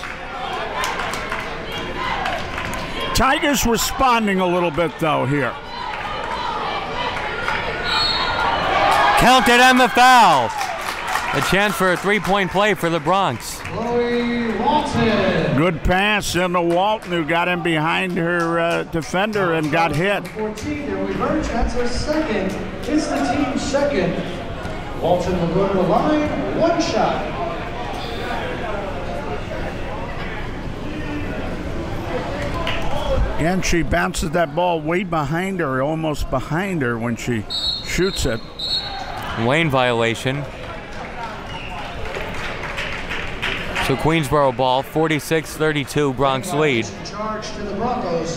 Tigers responding a little bit though here. Counted and the foul. A chance for a three-point play for the Bronx. Chloe Walton. Good pass into Walton, who got in behind her defender and got hit. 14, Daomi Burch, that's her second. It's the team's second. Walton will go to the line, one shot. And she bounces that ball way behind her, almost behind her when she shoots it. Lane violation. So Queensboro ball, 46-32, Bronx lead. Charge to the Broncos.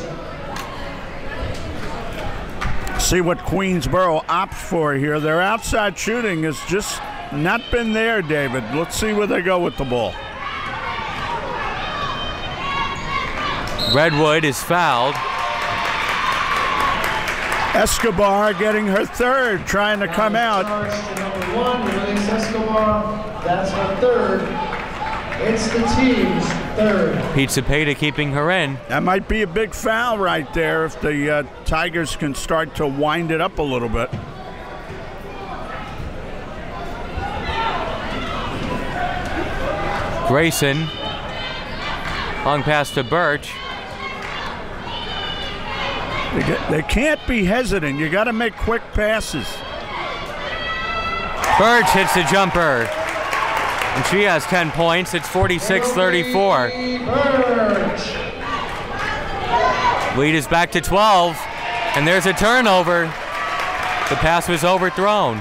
See what Queensboro opts for here. Their outside shooting has just not been there, David. Let's see where they go with the ball. Redwood is fouled. Escobar getting her third, trying to come out. Number 1, release Escobar. That's her third. It's the team's third. Pete Cepeda keeping her in. That might be a big foul right there if the Tigers can start to wind it up a little bit. Grayson. Long pass to Burch. They can't be hesitant. You got to make quick passes. Burch hits the jumper. And she has 10 points. It's 46-34. Lead is back to 12. And there's a turnover. The pass was overthrown.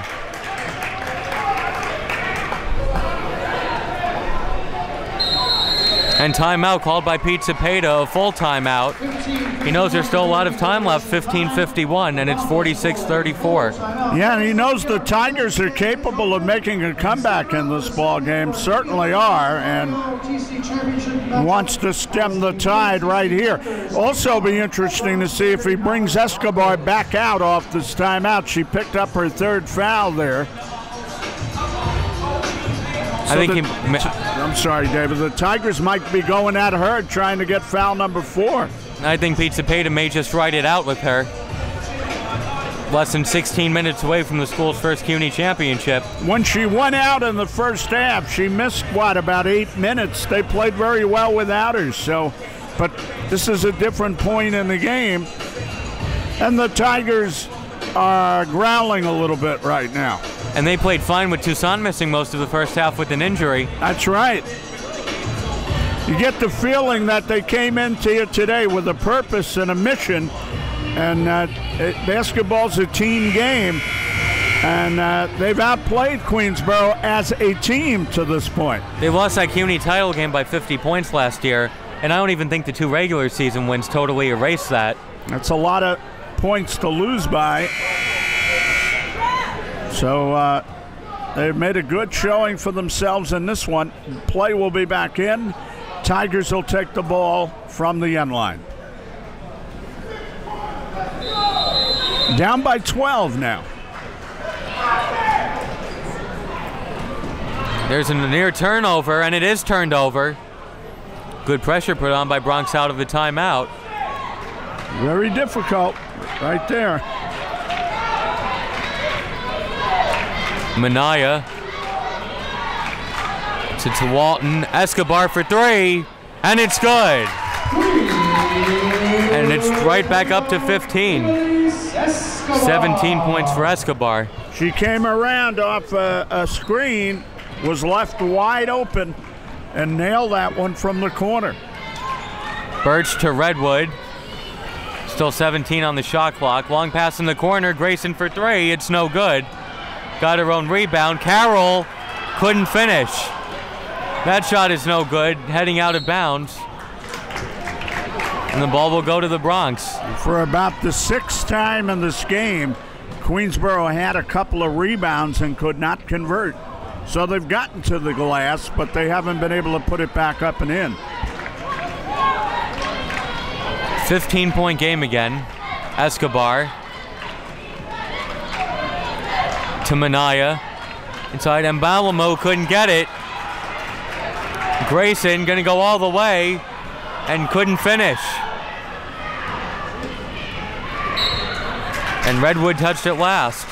And timeout called by Pete Cepeda, a full timeout. He knows there's still a lot of time left, 15:51, and it's 46-34. Yeah, and he knows the Tigers are capable of making a comeback in this ball game, certainly are, and wants to stem the tide right here. Also be interesting to see if he brings Escobar back out off this timeout. She picked up her third foul there. I'm sorry, David. The Tigers might be going at her, trying to get foul number 4. I think Pete Cepeda may just ride it out with her. Less than 16 minutes away from the school's first CUNY championship. When she went out in the first half, she missed, about 8 minutes. They played very well without her. But this is a different point in the game. And the Tigers are growling a little bit right now. And they played fine with Toussaint missing most of the first half with an injury. That's right. You get the feeling that they came into here today with a purpose and a mission. And basketball's a team game. And they've outplayed Queensboro as a team to this point. They lost that CUNY title game by 50 points last year. And I don't even think the 2 regular season wins totally erase that. That's a lot of points to lose by. So they've made a good showing for themselves in this one. Play will be back in. Tigers will take the ball from the end line. Down by 12 now. There's a near turnover, and it is turned over. Good pressure put on by Bronx out of the timeout. Very difficult right there. Minaya to Walton. Escobar for 3, and it's good. And it's right back up to 15. 17 points for Escobar. She came around off a screen, was left wide open, and nailed that one from the corner. Burch to Redwood. Still 17 on the shot clock. Long pass in the corner. Grayson for 3. It's no good. Got her own rebound. Carroll couldn't finish. That shot is no good. Heading out of bounds. And the ball will go to the Bronx. For about the 6th time in this game, Queensboro had a couple of rebounds and could not convert. So they've gotten to the glass, but they haven't been able to put it back up and in. 15-point game again. Escobar to Minaya. Inside Mbalomo, couldn't get it. Grayson gonna go all the way and couldn't finish. And Redwood touched it last.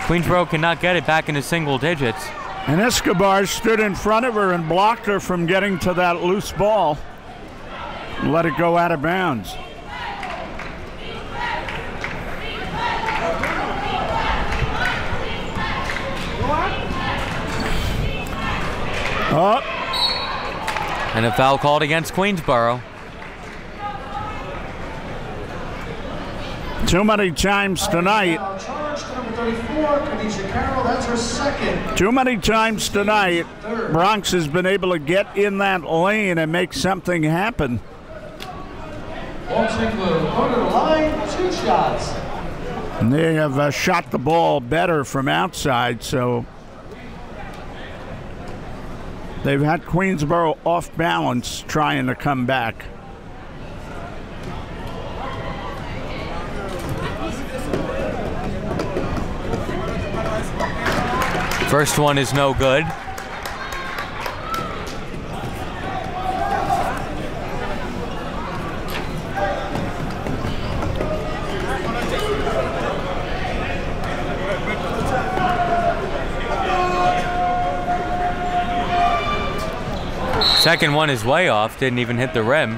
Queensboro cannot get it back into single digits. And Escobar stood in front of her and blocked her from getting to that loose ball. And let it go out of bounds. Oh. And a foul called against Queensboro. Too many times tonight. Number 34, Khadija Carroll, that's her second. Too many times tonight, Bronx has been able to get in that lane and make something happen. Go to the line, 2 shots. And they have shot the ball better from outside, so they've had Queensboro off balance trying to come back. First one is no good. Second one is way off, didn't even hit the rim.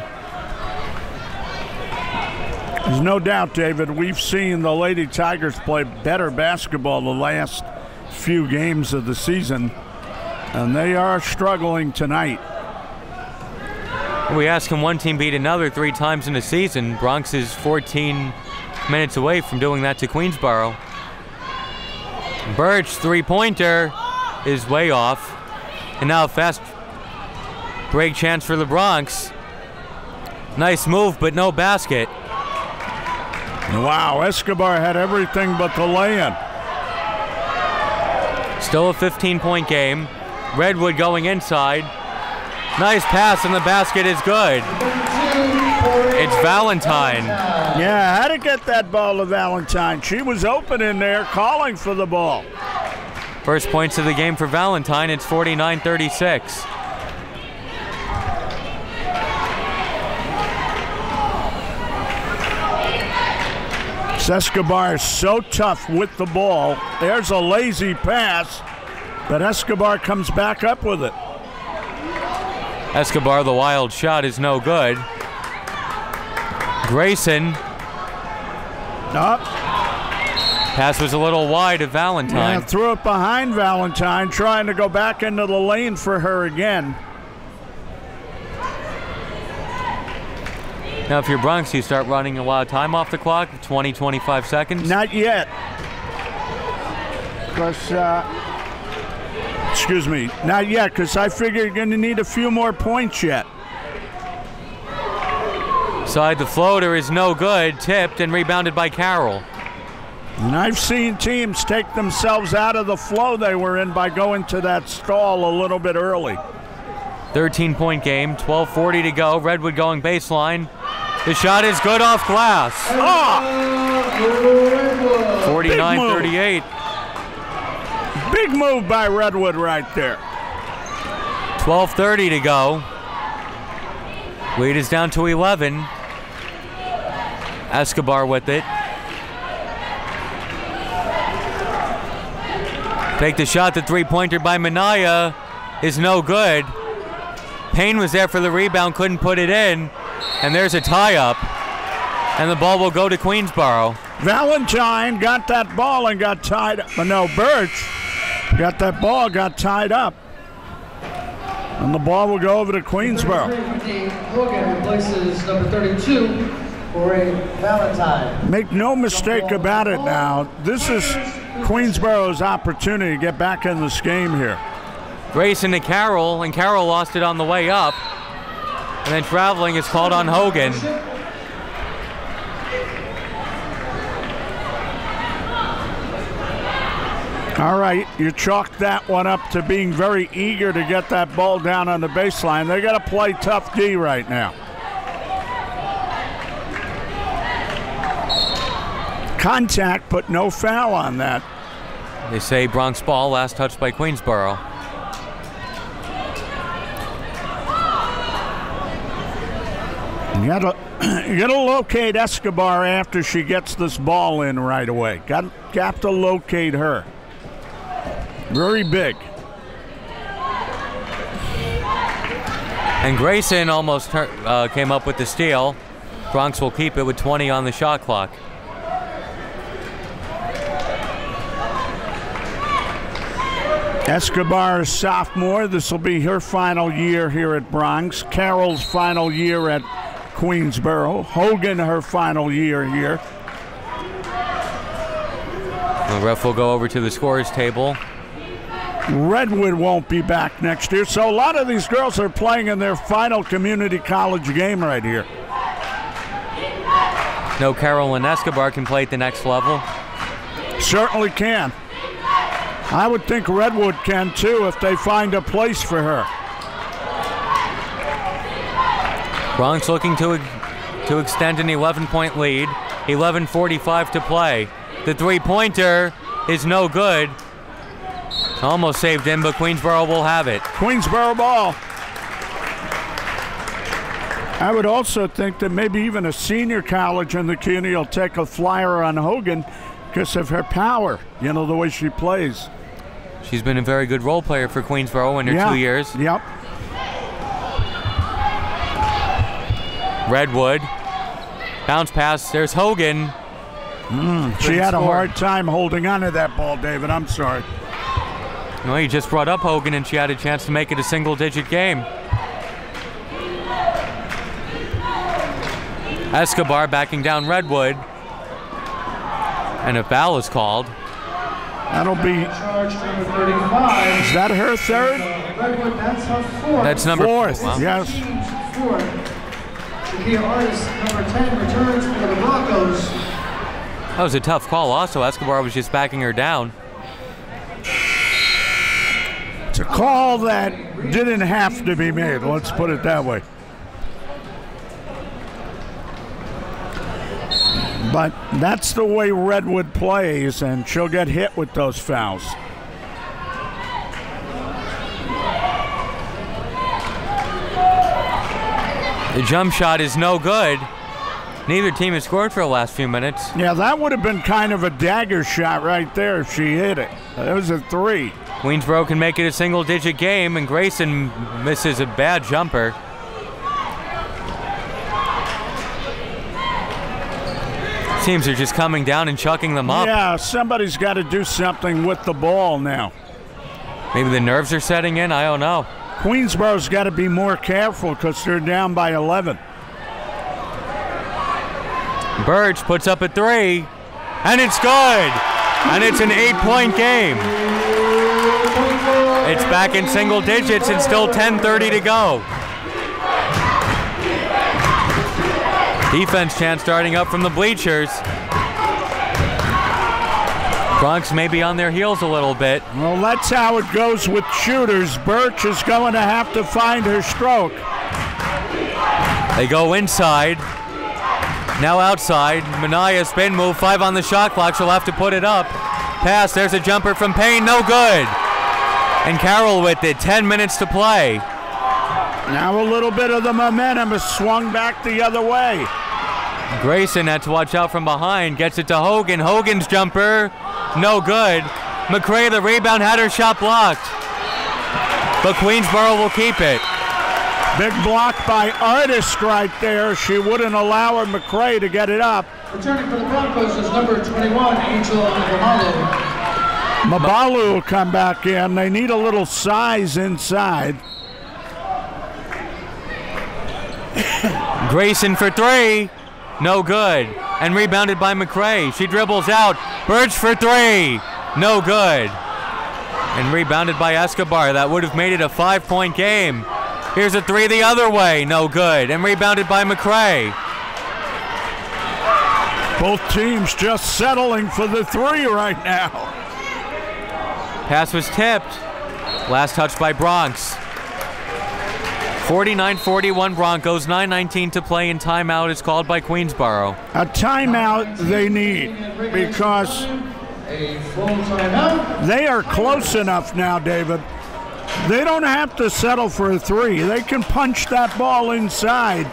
There's no doubt, David, we've seen the Lady Tigers play better basketball the last few games of the season, and they are struggling tonight. We ask, can one team beat another 3 times in a season? Bronx is 14 minutes away from doing that to Queensboro. Burch, three-pointer, is way off. And now a fast break chance for the Bronx. Nice move, but no basket. Wow, Escobar had everything but the lay-in. Still a 15-point game. Redwood going inside. Nice pass, and the basket is good. It's Valentine. Yeah, how to get that ball to Valentine. She was open in there calling for the ball. First points of the game for Valentine. It's 49-36. Escobar is so tough with the ball. There's a lazy pass, but Escobar comes back up with it. Escobar, the wild shot is no good. Grayson. Up. Pass was a little wide of Valentine. Yeah, threw it behind Valentine, trying to go back into the lane for her again. Now, if you're Bronx, you start running a lot of time off the clock, 20, 25 seconds. Not yet. Because, excuse me, not yet, because I figure you're going to need a few more points yet. Side the floater is no good, tipped and rebounded by Carroll. And I've seen teams take themselves out of the flow they were in by going to that stall a little bit early. 13-point game, 12:40 to go. Redwood going baseline. The shot is good off glass. 49-38. Big move by Redwood right there. 12:30 to go. Lead is down to 11. Escobar with it. Take the shot. The three-pointer by Minaya is no good. Payne was there for the rebound, couldn't put it in. And there's a tie-up. And the ball will go to Queensboro. Valentine got that ball and got tied up. No, Burch got that ball, got tied up. And the ball will go over to Queensboro. Whitney Hogan replaces number 32 for a Valentine. Make no mistake about it now. This is Queensboro's opportunity to get back in this game here. Grayson to Carroll, and Carroll lost it on the way up. And then traveling is called on Hogan. All right, you chalk that one up to being very eager to get that ball down on the baseline. They got to play tough D right now. Contact, but no foul on that. They say Bronx ball, last touch by Queensboro. You gotta locate Escobar after she gets this ball in right away. Got to locate her. Very big. And Grayson almost came up with the steal. Bronx will keep it with 20 on the shot clock. Escobar is sophomore. This will be her final year here at Bronx. Carroll's final year at Queensboro. Hogan, her final year here. The ref will go over to the scorers table. Redwood won't be back next year, so a lot of these girls are playing in their final community college game right here. No, Carroll and Escobar can play at the next level. Certainly can. I would think Redwood can too if they find a place for her. Bronx looking to extend an 11-point lead. 11:45 to play. The three-pointer is no good. Almost saved him, but Queensboro will have it. Queensboro ball. I would also think that maybe even a senior college in the CUNY will take a flyer on Hogan because of her power, you know, the way she plays. She's been a very good role player for Queensboro in her 2 years. Yep. Redwood. Bounce pass. There's Hogan. She had a hard time holding on to that ball, David. I'm sorry. Well, you just brought up Hogan, and she had a chance to make it a single-digit game. Escobar backing down Redwood. And a foul is called. That'll be... Is that her third? Redwood, that's her fourth. That's number fourth. Wow. Yes. Shakia Artist, number 10, returns for the Broncos. That was a tough call also. Escobar was just backing her down. It's a call that didn't have to be made. Let's put it that way. But that's the way Redwood plays, and she'll get hit with those fouls. The jump shot is no good. Neither team has scored for the last few minutes. Yeah, that would have been kind of a dagger shot right there if she hit it. It was a 3. Queensboro can make it a single-digit game, and Grayson misses a bad jumper. Teams are just coming down and chucking them up. Yeah, somebody's got to do something with the ball now. Maybe the nerves are setting in, I don't know. Queensboro's got to be more careful because they're down by 11. Burch puts up a 3, and it's good. And it's an 8-point game. It's back in single digits and still 10:30 to go. Defense chant starting up from the bleachers. Bronx may be on their heels a little bit. Well, that's how it goes with shooters. Burch is going to have to find her stroke. They go inside. Now outside. Minaya spin move, 5 on the shot clock. She'll have to put it up. Pass, there's a jumper from Payne, no good. And Carroll with it, 10 minutes to play. Now a little bit of the momentum has swung back the other way. Grayson had to watch out from behind, gets it to Hogan. Hogan's jumper, no good. McCray, the rebound, had her shot blocked. But Queensboro will keep it. Big block by Artist right there. She wouldn't allow her McCray to get it up. Returning for the Broncos is number 21, Angel Mabalu. Mabalu will come back in. They need a little size inside. Grayson for 3, no good. And rebounded by McCray. She dribbles out. Burch for 3, no good. And rebounded by Escobar. That would have made it a 5-point game. Here's a 3 the other way, no good. And rebounded by McCray. Both teams just settling for the 3 right now. Pass was tipped. Last touch by Bronx. 49-41 Broncos, 9:19 to play, and timeout is called by Queensboro. A timeout they need because they are close enough now, David. They don't have to settle for a 3. They can punch that ball inside.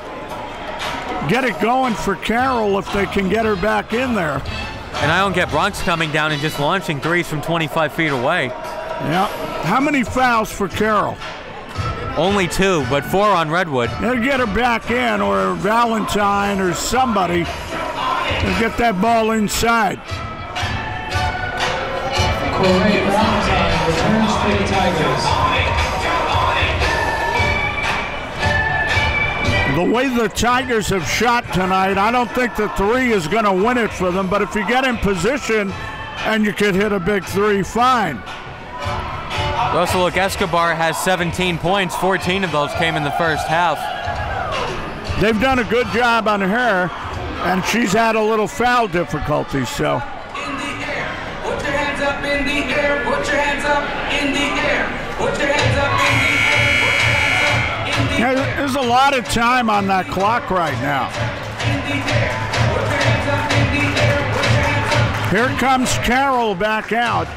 Get it going for Carroll if they can get her back in there. And I don't get Bronx coming down and just launching 3s from 25 feet away. Yeah. How many fouls for Carroll? Only 2, but 4 on Redwood. They'll get her back in, or Valentine or somebody, and get that ball inside. Corey Valentine returns for the Tigers. The way the Tigers have shot tonight, I don't think the 3 is going to win it for them, but if you get in position and you could hit a big 3, fine. Also, look, Escobar has 17 points. 14 of those came in the first half. They've done a good job on her, and she's had a little foul difficulty, so. In the air, put your hands up in the air, put your hands up in the air, put your hands up in the air, put your hands up in the air. There's a lot of time on that clock right now. In the air, put your hands up in the air, put your hands up. Here comes Carroll back out.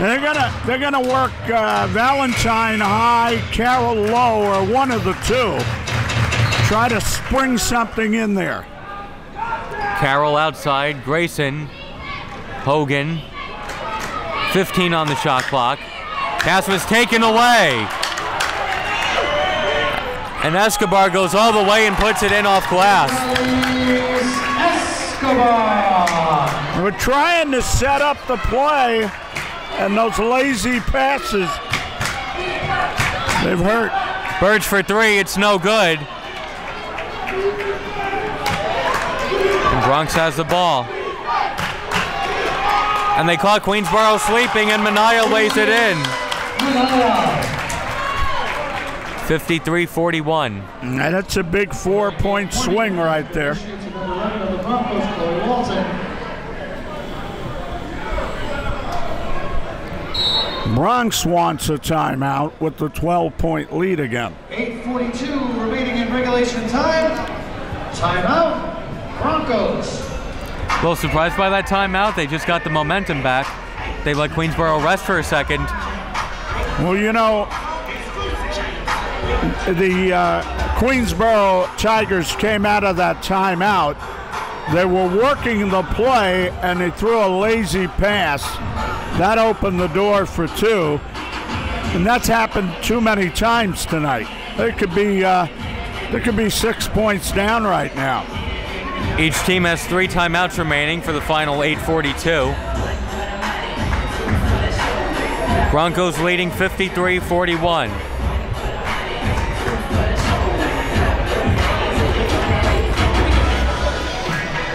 They're gonna work Valentine high, Carroll low, or one of the two. Try to spring something in there. Carroll outside, Grayson, Hogan, 15 on the shot clock. Pass was taken away. And Escobar goes all the way and puts it in off glass. Escobar. We're trying to set up the play, and those lazy passes, they've hurt. Burch for three, it's no good. And Bronx has the ball. And they caught Queensboro sleeping, and Minaya lays it in. 53-41. That's a big 4-point swing right there. Bronx wants a timeout with the 12-point lead again. 8:42 remaining in regulation time. Timeout, Broncos. A little surprised by that timeout. They just got the momentum back. They let Queensboro rest for a second. Well, you know, the Queensboro Tigers came out of that timeout. They were working the play, and they threw a lazy pass. That opened the door for two, and that's happened too many times tonight. There could be 6 points down right now. Each team has 3 timeouts remaining for the final 8:42. Broncos leading 53-41.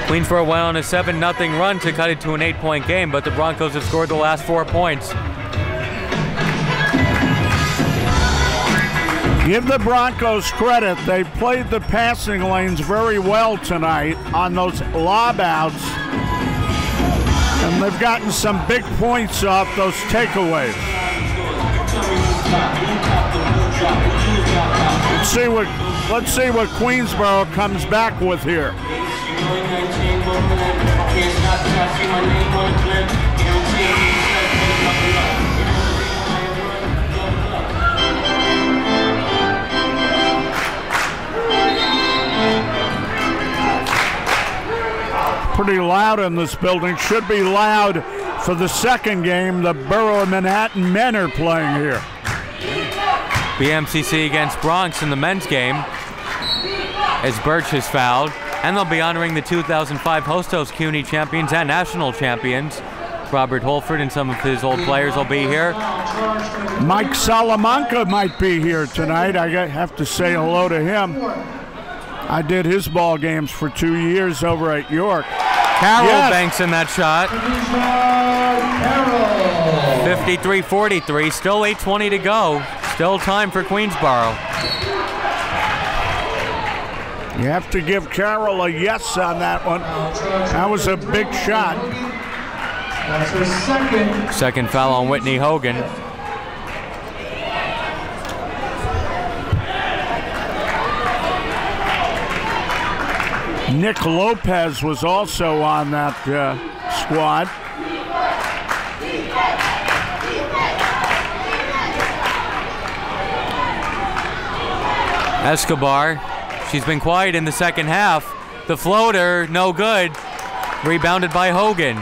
Queensboro went on a 7-0 run to cut it to an 8-point game, but the Broncos have scored the last 4 points. Give the Broncos credit. They played the passing lanes very well tonight on those lob outs, and they've gotten some big points off those takeaways. Let's see what Queensboro comes back with here. Pretty loud in this building. Should be loud for the second game. The Borough of Manhattan men are playing here. BMCC against Bronx in the men's game as Burch is fouled. And they'll be honoring the 2005 Hostos CUNY champions and national champions. Robert Holford and some of his old players will be here. Mike Salamanca might be here tonight. I have to say hello to him. I did his ball games for 2 years over at York. Carroll banks in that shot. 53-43, still 8:20 to go. Still time for Queensboro. You have to give Carroll a yes on that one. That was a big shot. That's her second. Second foul on Whitney Hogan. Nick Lopez was also on that squad. Escobar, she's been quiet in the second half. The floater, no good. Rebounded by Hogan.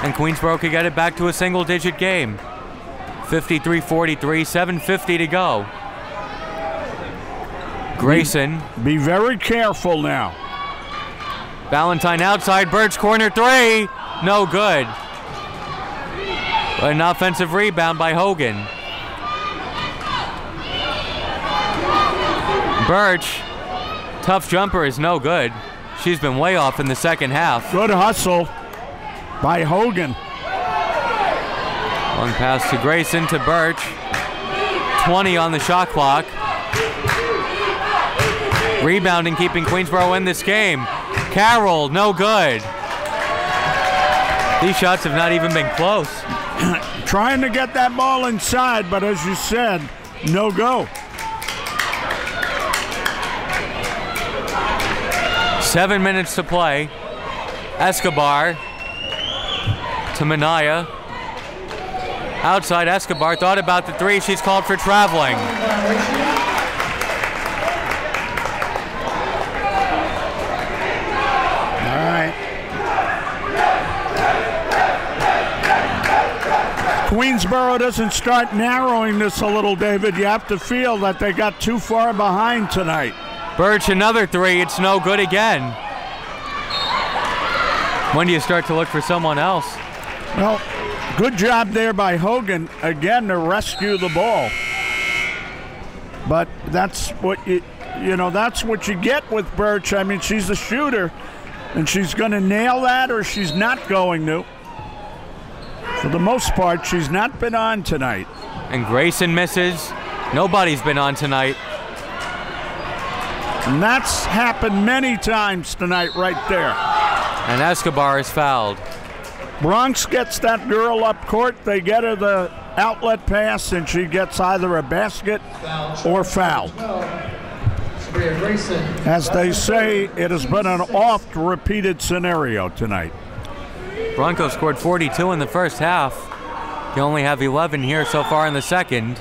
And Queensboro could get it back to a single-digit game. 53-43, 7:50 to go. Grayson. Be very careful now. Valentine outside, Burch corner three, no good. But an offensive rebound by Hogan. Burch, tough jumper is no good. She's been way off in the second half. Good hustle by Hogan. Long pass to Grayson to Burch. 20 on the shot clock. Rebounding, keeping Queensboro in this game. Carroll, no good. These shots have not even been close. Trying to get that ball inside, but as you said, no go. 7 minutes to play. Escobar to Minaya. Outside, Escobar thought about the three. She's called for traveling. All right. Queensboro doesn't start narrowing this a little, David. You have to feel that they got too far behind tonight. Burch, another three. It's no good again. When do you start to look for someone else? Well, good job there by Hogan, again, to rescue the ball. But that's what that's what you get with Burch. I mean, she's a shooter, and she's going to nail that or she's not going to. For the most part, she's not been on tonight. And Grayson misses. Nobody's been on tonight. And that's happened many times tonight right there. And Escobar is fouled. Bronx gets that girl up court. They get her the outlet pass, and she gets either a basket or foul. As they say, it has been an oft-repeated scenario tonight. Broncos scored 42 in the first half. You only have 11 here so far in the second.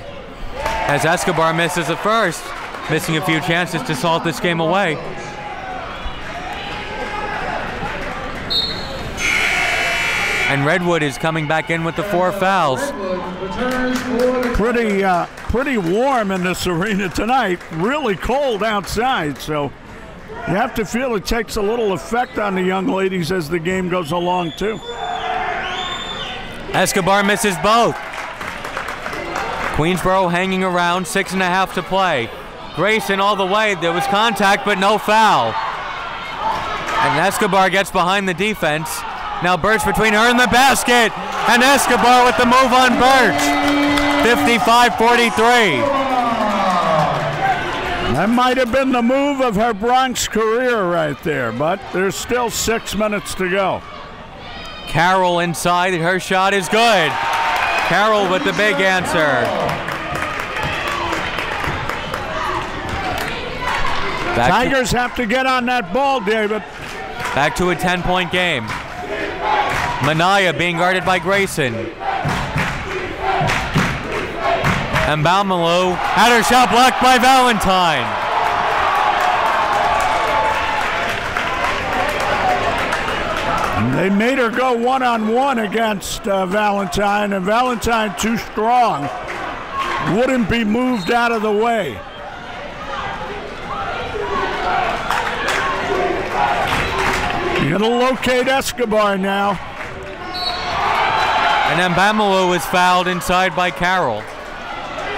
As Escobar misses the first, missing a few chances to salt this game away. And Redwood is coming back in with the 4 fouls. Pretty warm in this arena tonight. Really cold outside, so you have to feel it takes a little effect on the young ladies as the game goes along, too. Escobar misses both. Queensboro hanging around, 6.5 to play. Grayson all the way. There was contact, but no foul. And Escobar gets behind the defense. Now Burch between her and the basket. And Escobar with the move on Burch. 55-43. That might have been the move of her Bronx career right there, but there's still 6 minutes to go. Carroll inside, her shot is good. Carroll with the big answer. Tigers have to get on that ball, David. Back to a 10-point game. Manaya being guarded by Grayson. And Balmalou had her shot blocked by Valentine. They made her go one-on-one against Valentine, and Valentine, too strong, wouldn't be moved out of the way. You're going to locate Escobar now. And then Balmalou is fouled inside by Carroll.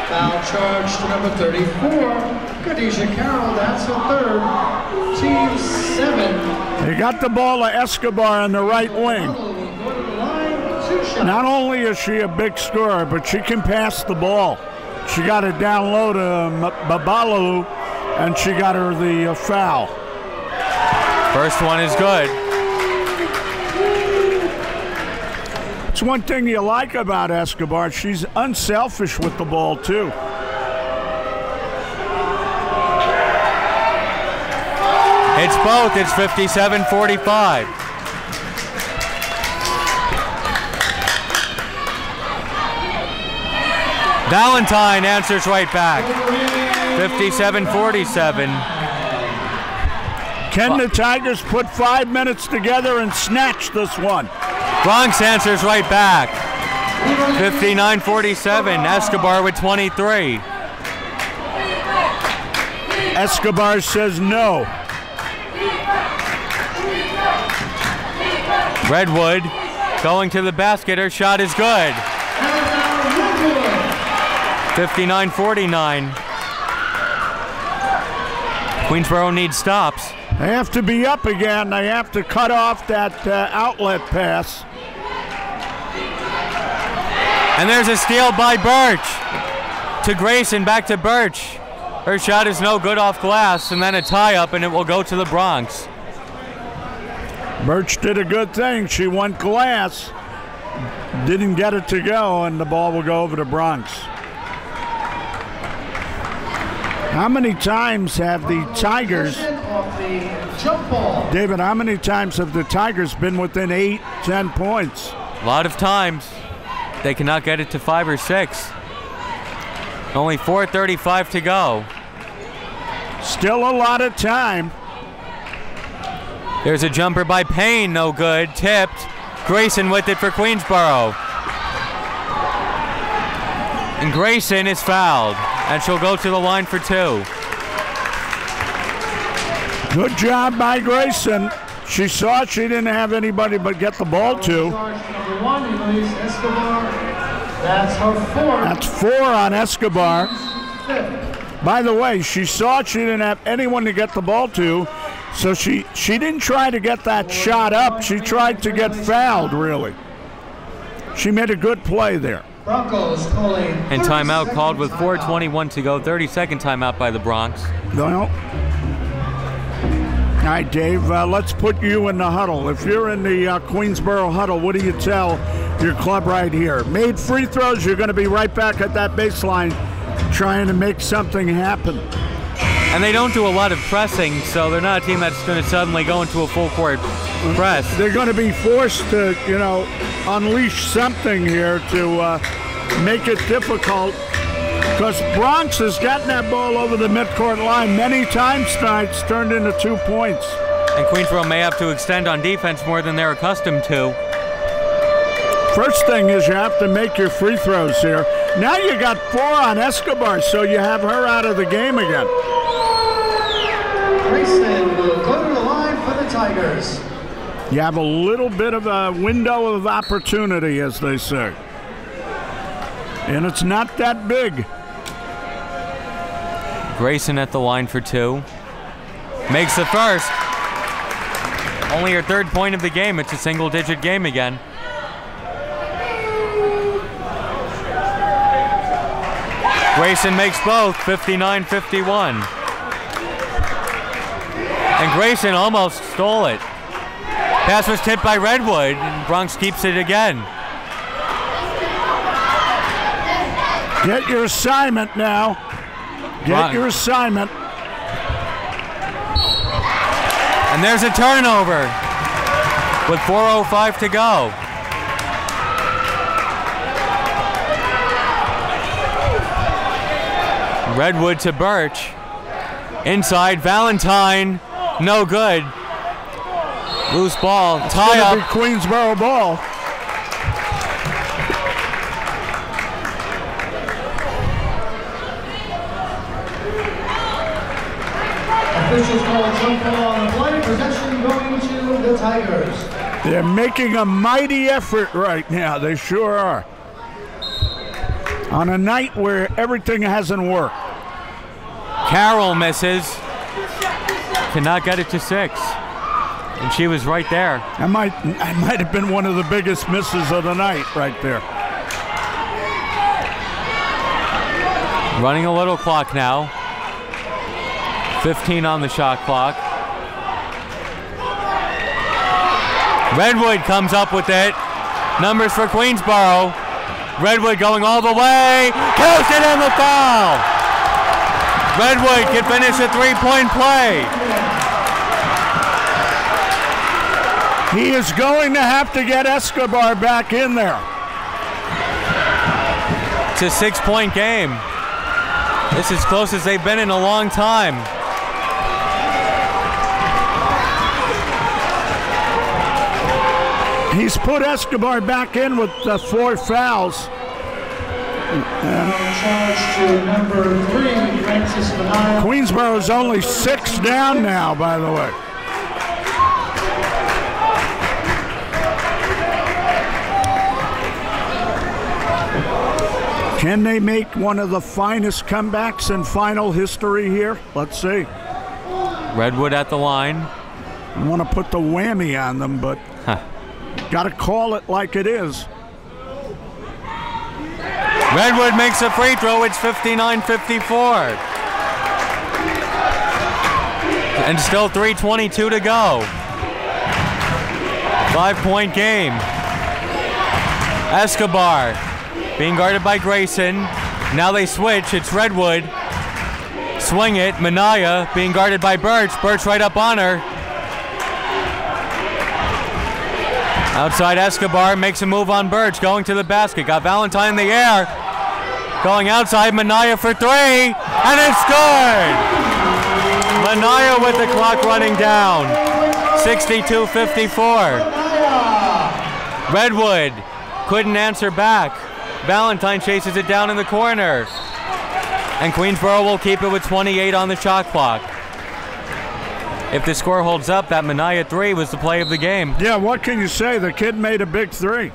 Foul charge to number 34, Khadija Carroll. That's her third. Team 7. They got the ball to Escobar on the right wing. Not only is she a big scorer, but she can pass the ball. She got it down low to Babalu, and she got her the foul. First one is good. It's one thing you like about Escobar. She's unselfish with the ball, too. It's both. It's 57-45. Valentine answers right back. 57-47. Can the Tigers put 5 minutes together and snatch this one? Bronx answers right back. 59-47. Escobar with 23. Escobar says no. Redwood going to the basket. Her shot is good. 59-49. Queensboro needs stops. They have to be up again. They have to cut off that outlet pass. And there's a steal by Burch. To Grayson, back to Burch. Her shot is no good off glass, and then a tie-up, and it will go to the Bronx. Burch did a good thing. She went glass, didn't get it to go, and the ball will go over to Bronx. How many times have the Tigers, David, how many times have the Tigers been within 8, 10 points? A lot of times. they cannot get it to 5 or 6. Only 4:35 to go. Still a lot of time. There's a jumper by Payne, no good, tipped. Grayson with it for Queensboro. And Grayson is fouled, and she'll go to the line for 2. Good job by Grayson. She saw she didn't have anybody but get the ball to. Number 1, Escobar. That's her 4th. That's 4 on Escobar. By the way, she saw she didn't have anyone to get the ball to, so she didn't try to get that shot up. She tried to get fouled, really. She made a good play there. Broncos calling. And timeout called with 4:21 to go. 30-second timeout by the Bronx. Well, all right, Dave, let's put you in the huddle. If you're in the Queensboro huddle, what do you tell your club right here? Made free throws, you're going to be right back at that baseline trying to make something happen. And they don't do a lot of pressing, so they're not a team that's going to suddenly go into a full court press. They're going to be forced to, unleash something here to make it difficult, because Bronx has gotten that ball over the midcourt line many times tonight. It's turned into 2 points. And Queensboro may have to extend on defense more than they're accustomed to. First thing is you have to make your free throws here. Now you got 4 on Escobar, so you have her out of the game again. Grayson will go to the line for the Tigers. You have a little bit of a window of opportunity, as they say. And it's not that big. Grayson at the line for 2. Makes the first. Only her 3rd point of the game. It's a single-digit game again. Grayson makes both, 59-51. And Grayson almost stole it. Pass was tipped by Redwood, and Bronx keeps it again. Get your assignment now. Get your assignment. And there's a turnover with 4:05 to go. Redwood to Burch. Inside, Valentine. No good. Loose ball. Tie up. Queensboro ball. Officials call a jump ball on the play. Possession going to the Tigers. They're making a mighty effort right now. They sure are. On a night where everything hasn't worked. Carroll misses. Cannot get it to 6. And she was right there. I might have been one of the biggest misses of the night right there. Running a little clock now. 15 on the shot clock. Redwood comes up with it. Numbers for Queensboro. Redwood going all the way. Coasted on the foul. Redwood can finish a 3-point play. He is going to have to get Escobar back in there. It's a 6-point game. This is as close as they've been in a long time. He's put Escobar back in with 4 fouls. Charge to number 3, Francis Manaya. Queensboro's only 6 down now, by the way. Can they make one of the finest comebacks in final history here? Let's see. Redwood at the line. I want to put the whammy on them, but got to call it like it is. Redwood makes a free throw. It's 59-54. And still 3:22 to go. 5-point game. Escobar being guarded by Grayson. Now they switch. It's Redwood. Swing it. Manaya being guarded by Burch. Burch right up on her. Outside Escobar makes a move on Burch, going to the basket. Got Valentine in the air. Going outside, Minaya for three, and it's good! Minaya with the clock running down. 62-54. Redwood couldn't answer back. Valentine chases it down in the corner. And Queensboro will keep it with 28 on the shot clock. If the score holds up, that Minaya three was the play of the game. Yeah, what can you say? The kid made a big three.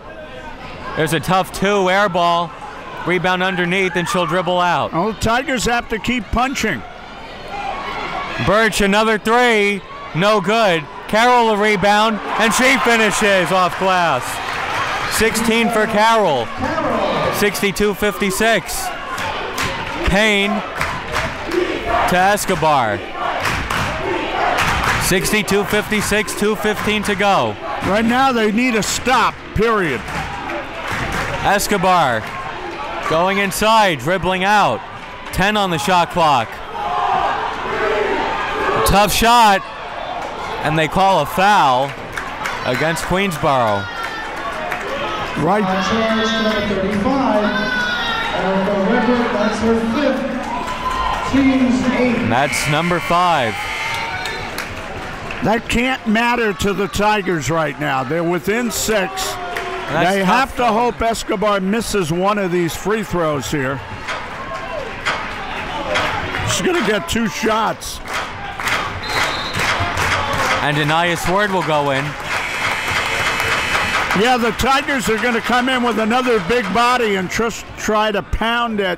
There's a tough two, air ball. Rebound underneath, and she'll dribble out. Oh, Tigers have to keep punching. Burch, another three. No good. Carroll a rebound, and she finishes off glass. 16 for Carroll. 62-56. Payne to Escobar. 62-56, 2:15 to go. Right now they need a stop, period. Escobar going inside, dribbling out. 10 on the shot clock. Tough shot, and they call a foul against Queensboro. Right. Charge 35. The record, that's her fifth. Team's 8. And that's number 5. That can't matter to the Tigers right now. They're within 6. They have to hope Escobar misses one of these free throws here. She's going to get 2 shots. And Anaya Sword will go in. Yeah, the Tigers are going to come in with another big body and just try to pound at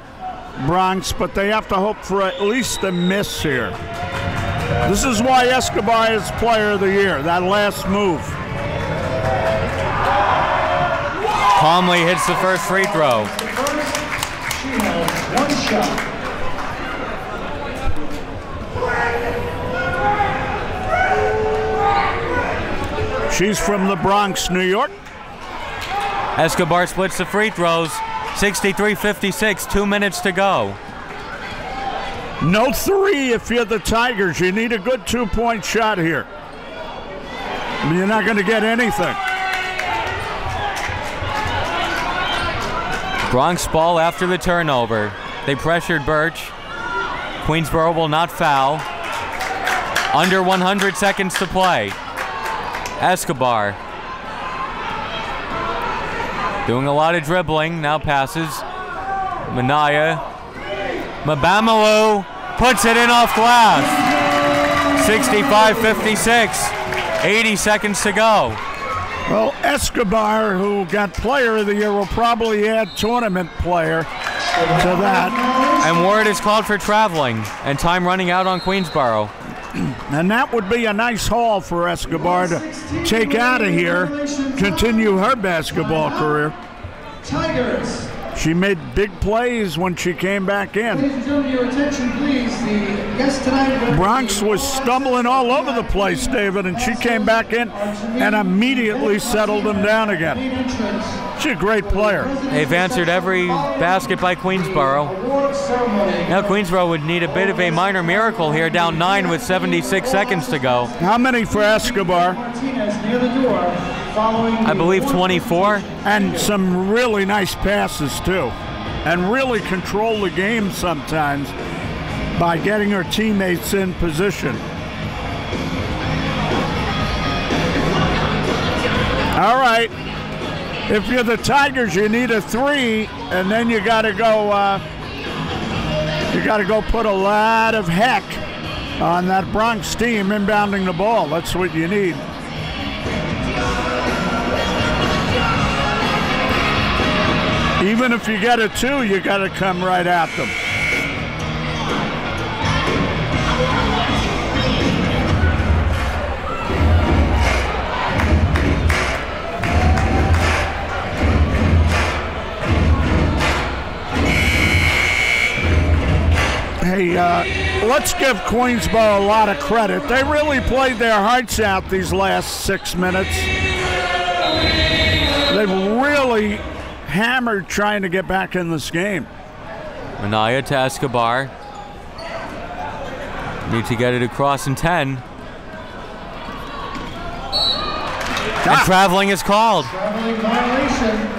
Bronx, but they have to hope for at least a miss here. This is why Escobar is Player of the Year, that last move. Calmly hits the first free throw. She has 1 shot. She's from the Bronx, New York. Escobar splits the free throws. 63-56, 2 minutes to go. No 3 if you're the Tigers. You need a good 2-point shot here. You're not going to get anything. Bronx ball after the turnover. They pressured Burch. Queensboro will not foul. Under 100 seconds to play. Escobar doing a lot of dribbling, now passes. Minaya. Mabamalu puts it in off glass. 65-56, 80 seconds to go. Well, Escobar, who got Player of the Year, will probably add Tournament Player to that. And Ward is called for traveling, and time running out on Queensboro. And that would be a nice haul for Escobar to take out of here, continue her basketball career. Tigers. She made big plays when she came back in. Ladies and gentlemen, your attention, please. The guest tonight. Bronx was stumbling all over the place, David, and she came back in and immediately settled them down again. She's a great player. They've answered every basket by Queensboro. Now Queensboro would need a bit of a minor miracle here, down 9 with 76 seconds to go. How many for Escobar? I believe 24. And some really nice passes, too. And really control the game sometimes by getting her teammates in position. All right. If you're the Tigers, you need a 3, and then you got to go. Put a lot of heck on that Bronx team inbounding the ball. That's what you need. Even if you get a 2, you got to come right at them. Hey, let's give Queensboro a lot of credit. They really played their hearts out these last 6 minutes. They've really hammered trying to get back in this game. Minaya to Escobar. Need to get it across in 10. And traveling is called. Traveling violation.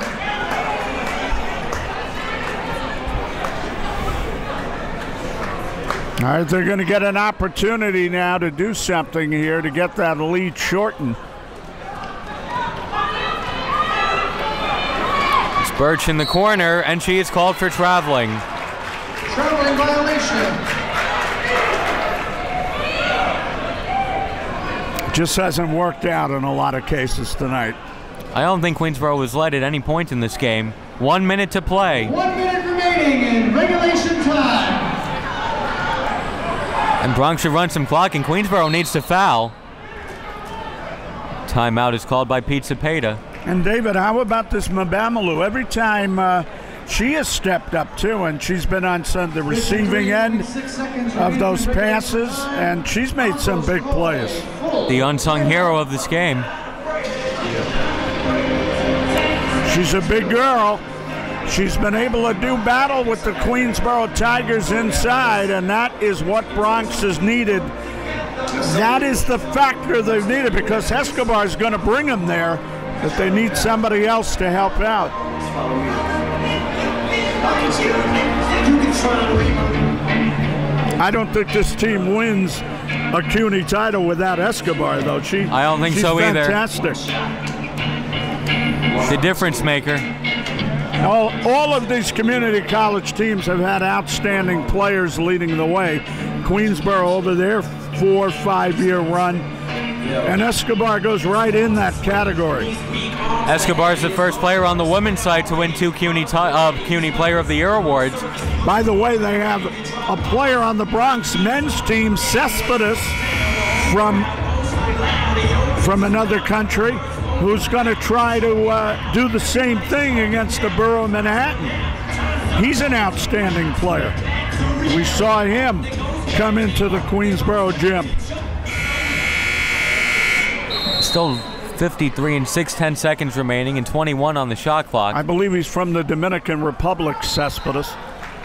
All right, they're going to get an opportunity now to do something here to get that lead shortened. It's Burch in the corner, and she is called for traveling. Traveling violation. Just hasn't worked out in a lot of cases tonight. I don't think Queensboro was led at any point in this game. 1 minute to play. 1 minute remaining in regulation time. And Bronx should run some clock, and Queensboro needs to foul. Timeout is called by Pete Cepeda. And David, how about this Mbamalu? Every time she has stepped up too, and she's been on the receiving end of those passes, and she's made some big plays. The unsung hero of this game. She's a big girl. She's been able to do battle with the Queensborough Tigers inside, and that is what Bronx has needed. That is the factor they've needed, because Escobar is going to bring them there, but they need somebody else to help out. I don't think this team wins a CUNY title without Escobar, though. I don't think so either. Fantastic. The difference maker. All of these community college teams have had outstanding players leading the way. Queensboro over their 4 or 5 year run, and Escobar goes right in that category. Escobar is the first player on the women's side to win 2 CUNY Player of the Year awards. By the way, they have a player on the Bronx men's team, Cespedes, from another country, who's going to try to do the same thing against the Borough of Manhattan. He's an outstanding player. We saw him come into the Queensboro gym. Still 53 and 6/10 seconds remaining and 21 on the shot clock. I believe he's from the Dominican Republic, Cespedes.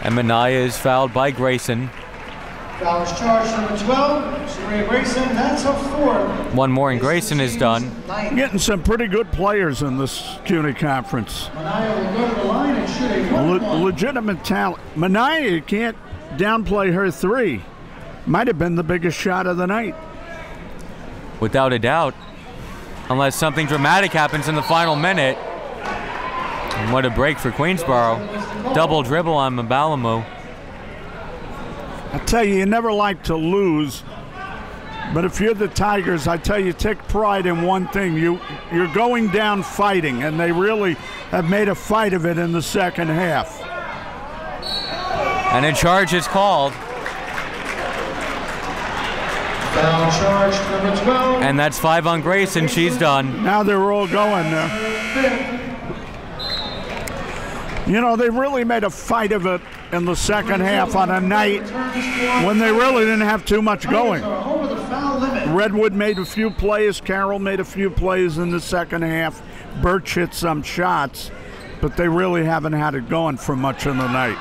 And Minaya is fouled by Grayson. Foul is charged, number 12, Serena Grayson. That's her 4th. One more and Grayson is done. Getting some pretty good players in this CUNY conference. Minaya will go to the line and shoot a 1-1. Legitimate talent. Minaya, you can't downplay her 3. Might have been the biggest shot of the night. Without a doubt. Unless something dramatic happens in the final minute. And what a break for Queensboro. Double dribble on Mbalamu. I tell you, you never like to lose, but if you're the Tigers, I tell you, take pride in one thing. You're going down fighting, and they really have made a fight of it in the second half. And a charge is called. Foul charge, number 12. And that's 5 on Grayson. She's done. Now they're all going there. You know, they really made a fight of it in the second half on a night when they really didn't have too much going. Redwood made a few plays. Carroll made a few plays in the second half. Burch hit some shots, but they really haven't had it going for much in the night.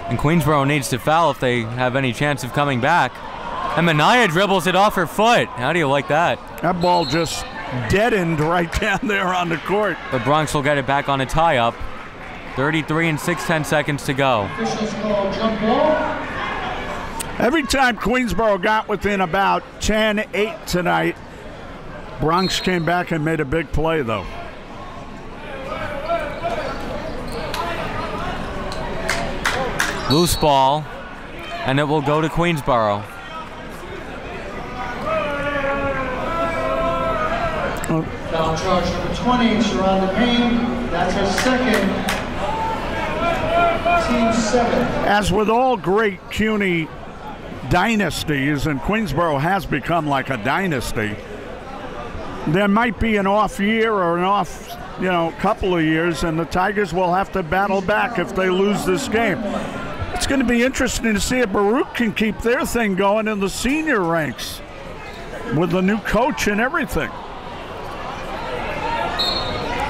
And Queensboro needs to foul if they have any chance of coming back. And Minaya dribbles it off her foot. How do you like that? That ball just deadened right down there on the court. But Bronx will get it back on a tie-up. 33 and 6/10 seconds to go. Officials call jump ball. Every time Queensboro got within about 10-8 tonight, Bronx came back and made a big play, though. Loose ball, and it will go to Queensboro. Foul charge number 20, Sharonda Payne. That's her 2nd. Team 7. As with all great CUNY dynasties, and Queensboro has become like a dynasty, there might be an off year or an off, couple of years, and the Tigers will have to battle back if they lose this game. It's going to be interesting to see if Baruch can keep their thing going in the senior ranks with the new coach and everything.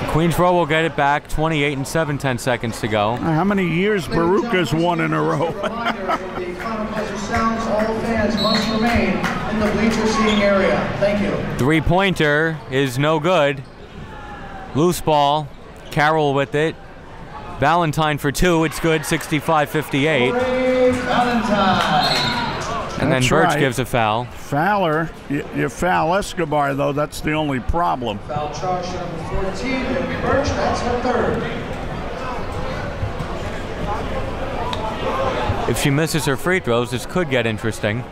Queensboro will get it back, 28 and 7/10 seconds to go. How many years Baruch has won in a row? The final buzzer sounds. All fans must remain in the bleacher seating area. Thank you. 3-pointer is no good. Loose ball. Carroll with it. Valentine for two. It's good. 65-58. Valentine. And then Burch gives a foul. Fowler, you foul Escobar, though. That's the only problem. Foul charge to number 14, Whitney Burch. That's her third. If she misses her free throws, this could get interesting.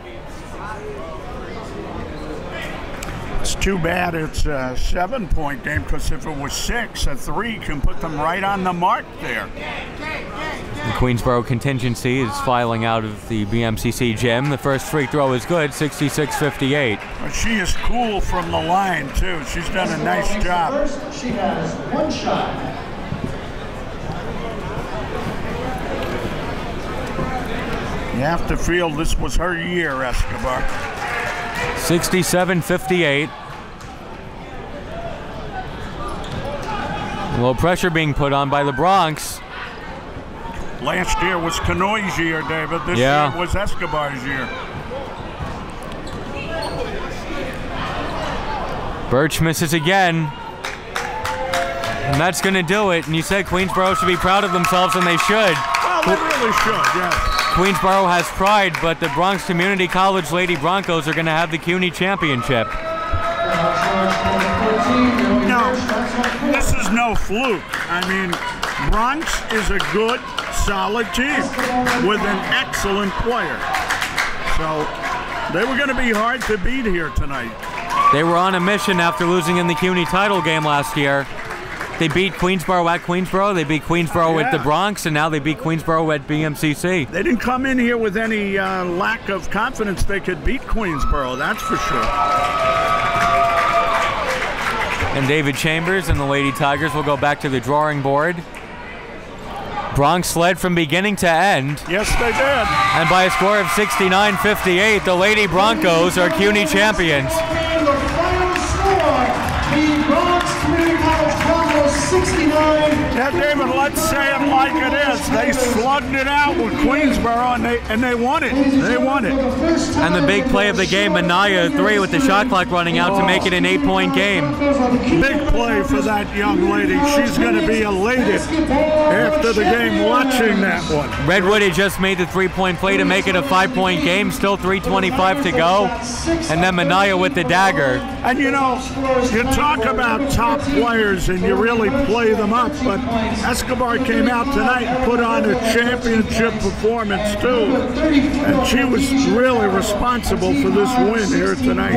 It's too bad it's a 7-point game, because if it was 6, a 3 can put them right on the mark there. The Queensboro contingency is filing out of the BMCC gym. The first free throw is good, 66-58. But she is cool from the line, too. She's done a nice job. She has one shot. You have to feel this was her year, Escobar. 67-58. A little pressure being put on by the Bronx. Last year was Canoy's year, David. This year was Escobar's year. Burch misses again. And that's going to do it. And you said Queensboro should be proud of themselves, and they should. Well, they really should, yes. Queensboro has pride, but the Bronx Community College Lady Broncos are going to have the CUNY championship. No, this is no fluke. I mean, Bronx is a good, solid team with an excellent player. So they were going to be hard to beat here tonight. They were on a mission after losing in the CUNY title game last year. They beat Queensboro at Queensboro, they beat Queensboro at the Bronx, and now they beat Queensboro at BMCC. They didn't come in here with any lack of confidence they could beat Queensboro, that's for sure. And David Chambers and the Lady Tigers will go back to the drawing board. Bronx led from beginning to end. Yes, they did. And by a score of 69-58, the Lady Broncos are CUNY champions. And the final score, the Bronx Community College Broncos 69. Yeah, David, let's say it like it is. They slugged it out with Queensboro, and they won it. They won it. And the big play of the game, Manaya 3 with the shot clock running out to make it an 8-point game. Big play for that young lady. She's going to be elated after the game watching that one. Redwood had just made the 3-point play to make it a 5-point game. Still 3:25 to go. And then Manaya with the dagger. And you know, you talk about top players and you really play them up, but Escobar came out tonight and put on a championship performance too. And she was really responsible for this win here tonight.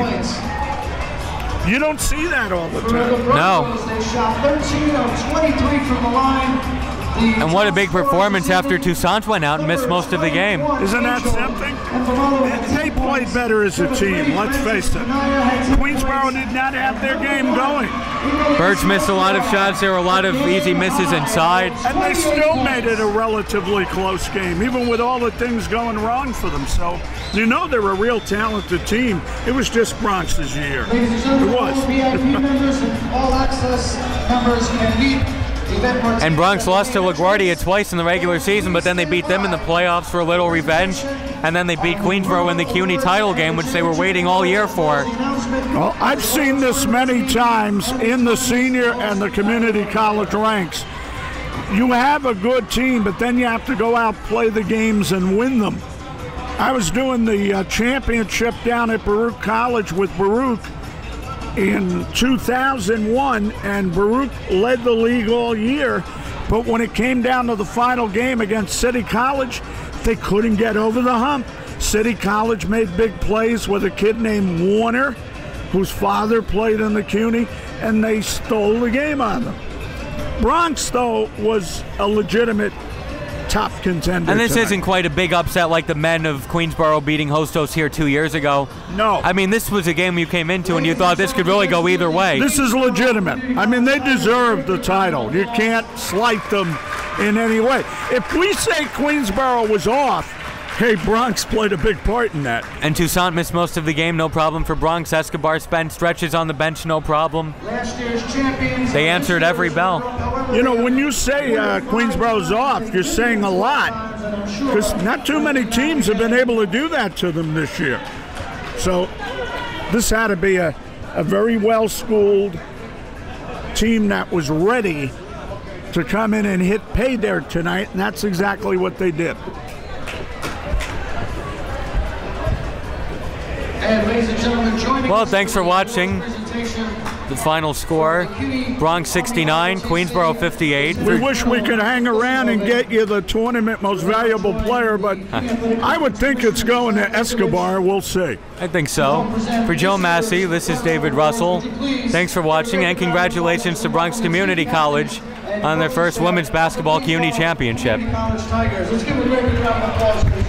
You don't see that all the time. No. They shot 13 of 23 from the line. And what a big performance after Toussaint went out and missed most of the game. Isn't that something? They played better as a team, let's face it. Queensboro did not have their game going. Burch missed a lot of shots. There were a lot of easy misses inside. And they still made it a relatively close game, even with all the things going wrong for them. So, you know they're a real talented team. It was just Bronx's year. It was. VIP members and all access members can meet. And Bronx lost to LaGuardia twice in the regular season, but then they beat them in the playoffs for a little revenge. And then they beat Queensboro in the CUNY title game, which they were waiting all year for. Well, I've seen this many times in the senior and the community college ranks. You have a good team, but then you have to go out, play the games, and win them. I was doing the championship down at Baruch College with Baruch in 2001, and Baruch led the league all year, but when it came down to the final game against City College, they couldn't get over the hump. City College made big plays with a kid named Warner, whose father played in the CUNY, and they stole the game on them. Bronx, though, was a legitimate top contender. And this tonight. isn't quite a big upset like the men of Queensboro beating Hostos here 2 years ago. No. I mean, this was a game you came into and you thought this could really go either way. This is legitimate. I mean, they deserve the title. You can't slight them in any way. If we say Queensboro was off, hey, Bronx played a big part in that. And Toussaint missed most of the game, no problem for Bronx. Escobar spent stretches on the bench, no problem. Last year's champions. They answered every bell. You know, when you say Queensboro's off, you're saying a lot, because not too many teams have been able to do that to them this year. So this had to be a very well-schooled team that was ready to come in and hit pay dirt tonight, and that's exactly what they did. And ladies and gentlemen, joining Well, us thanks for watching. presentation, The final score, Bronx 69, Queensboro 58. We wish we could hang around and get you the tournament most valuable player, but I would think it's going to Escobar. We'll see. I think so. For Joe Massey, this is David Russell. Thanks for watching, and congratulations to Bronx Community College on their first women's basketball CUNY championship. College Tigers. Let's give a great round of applause.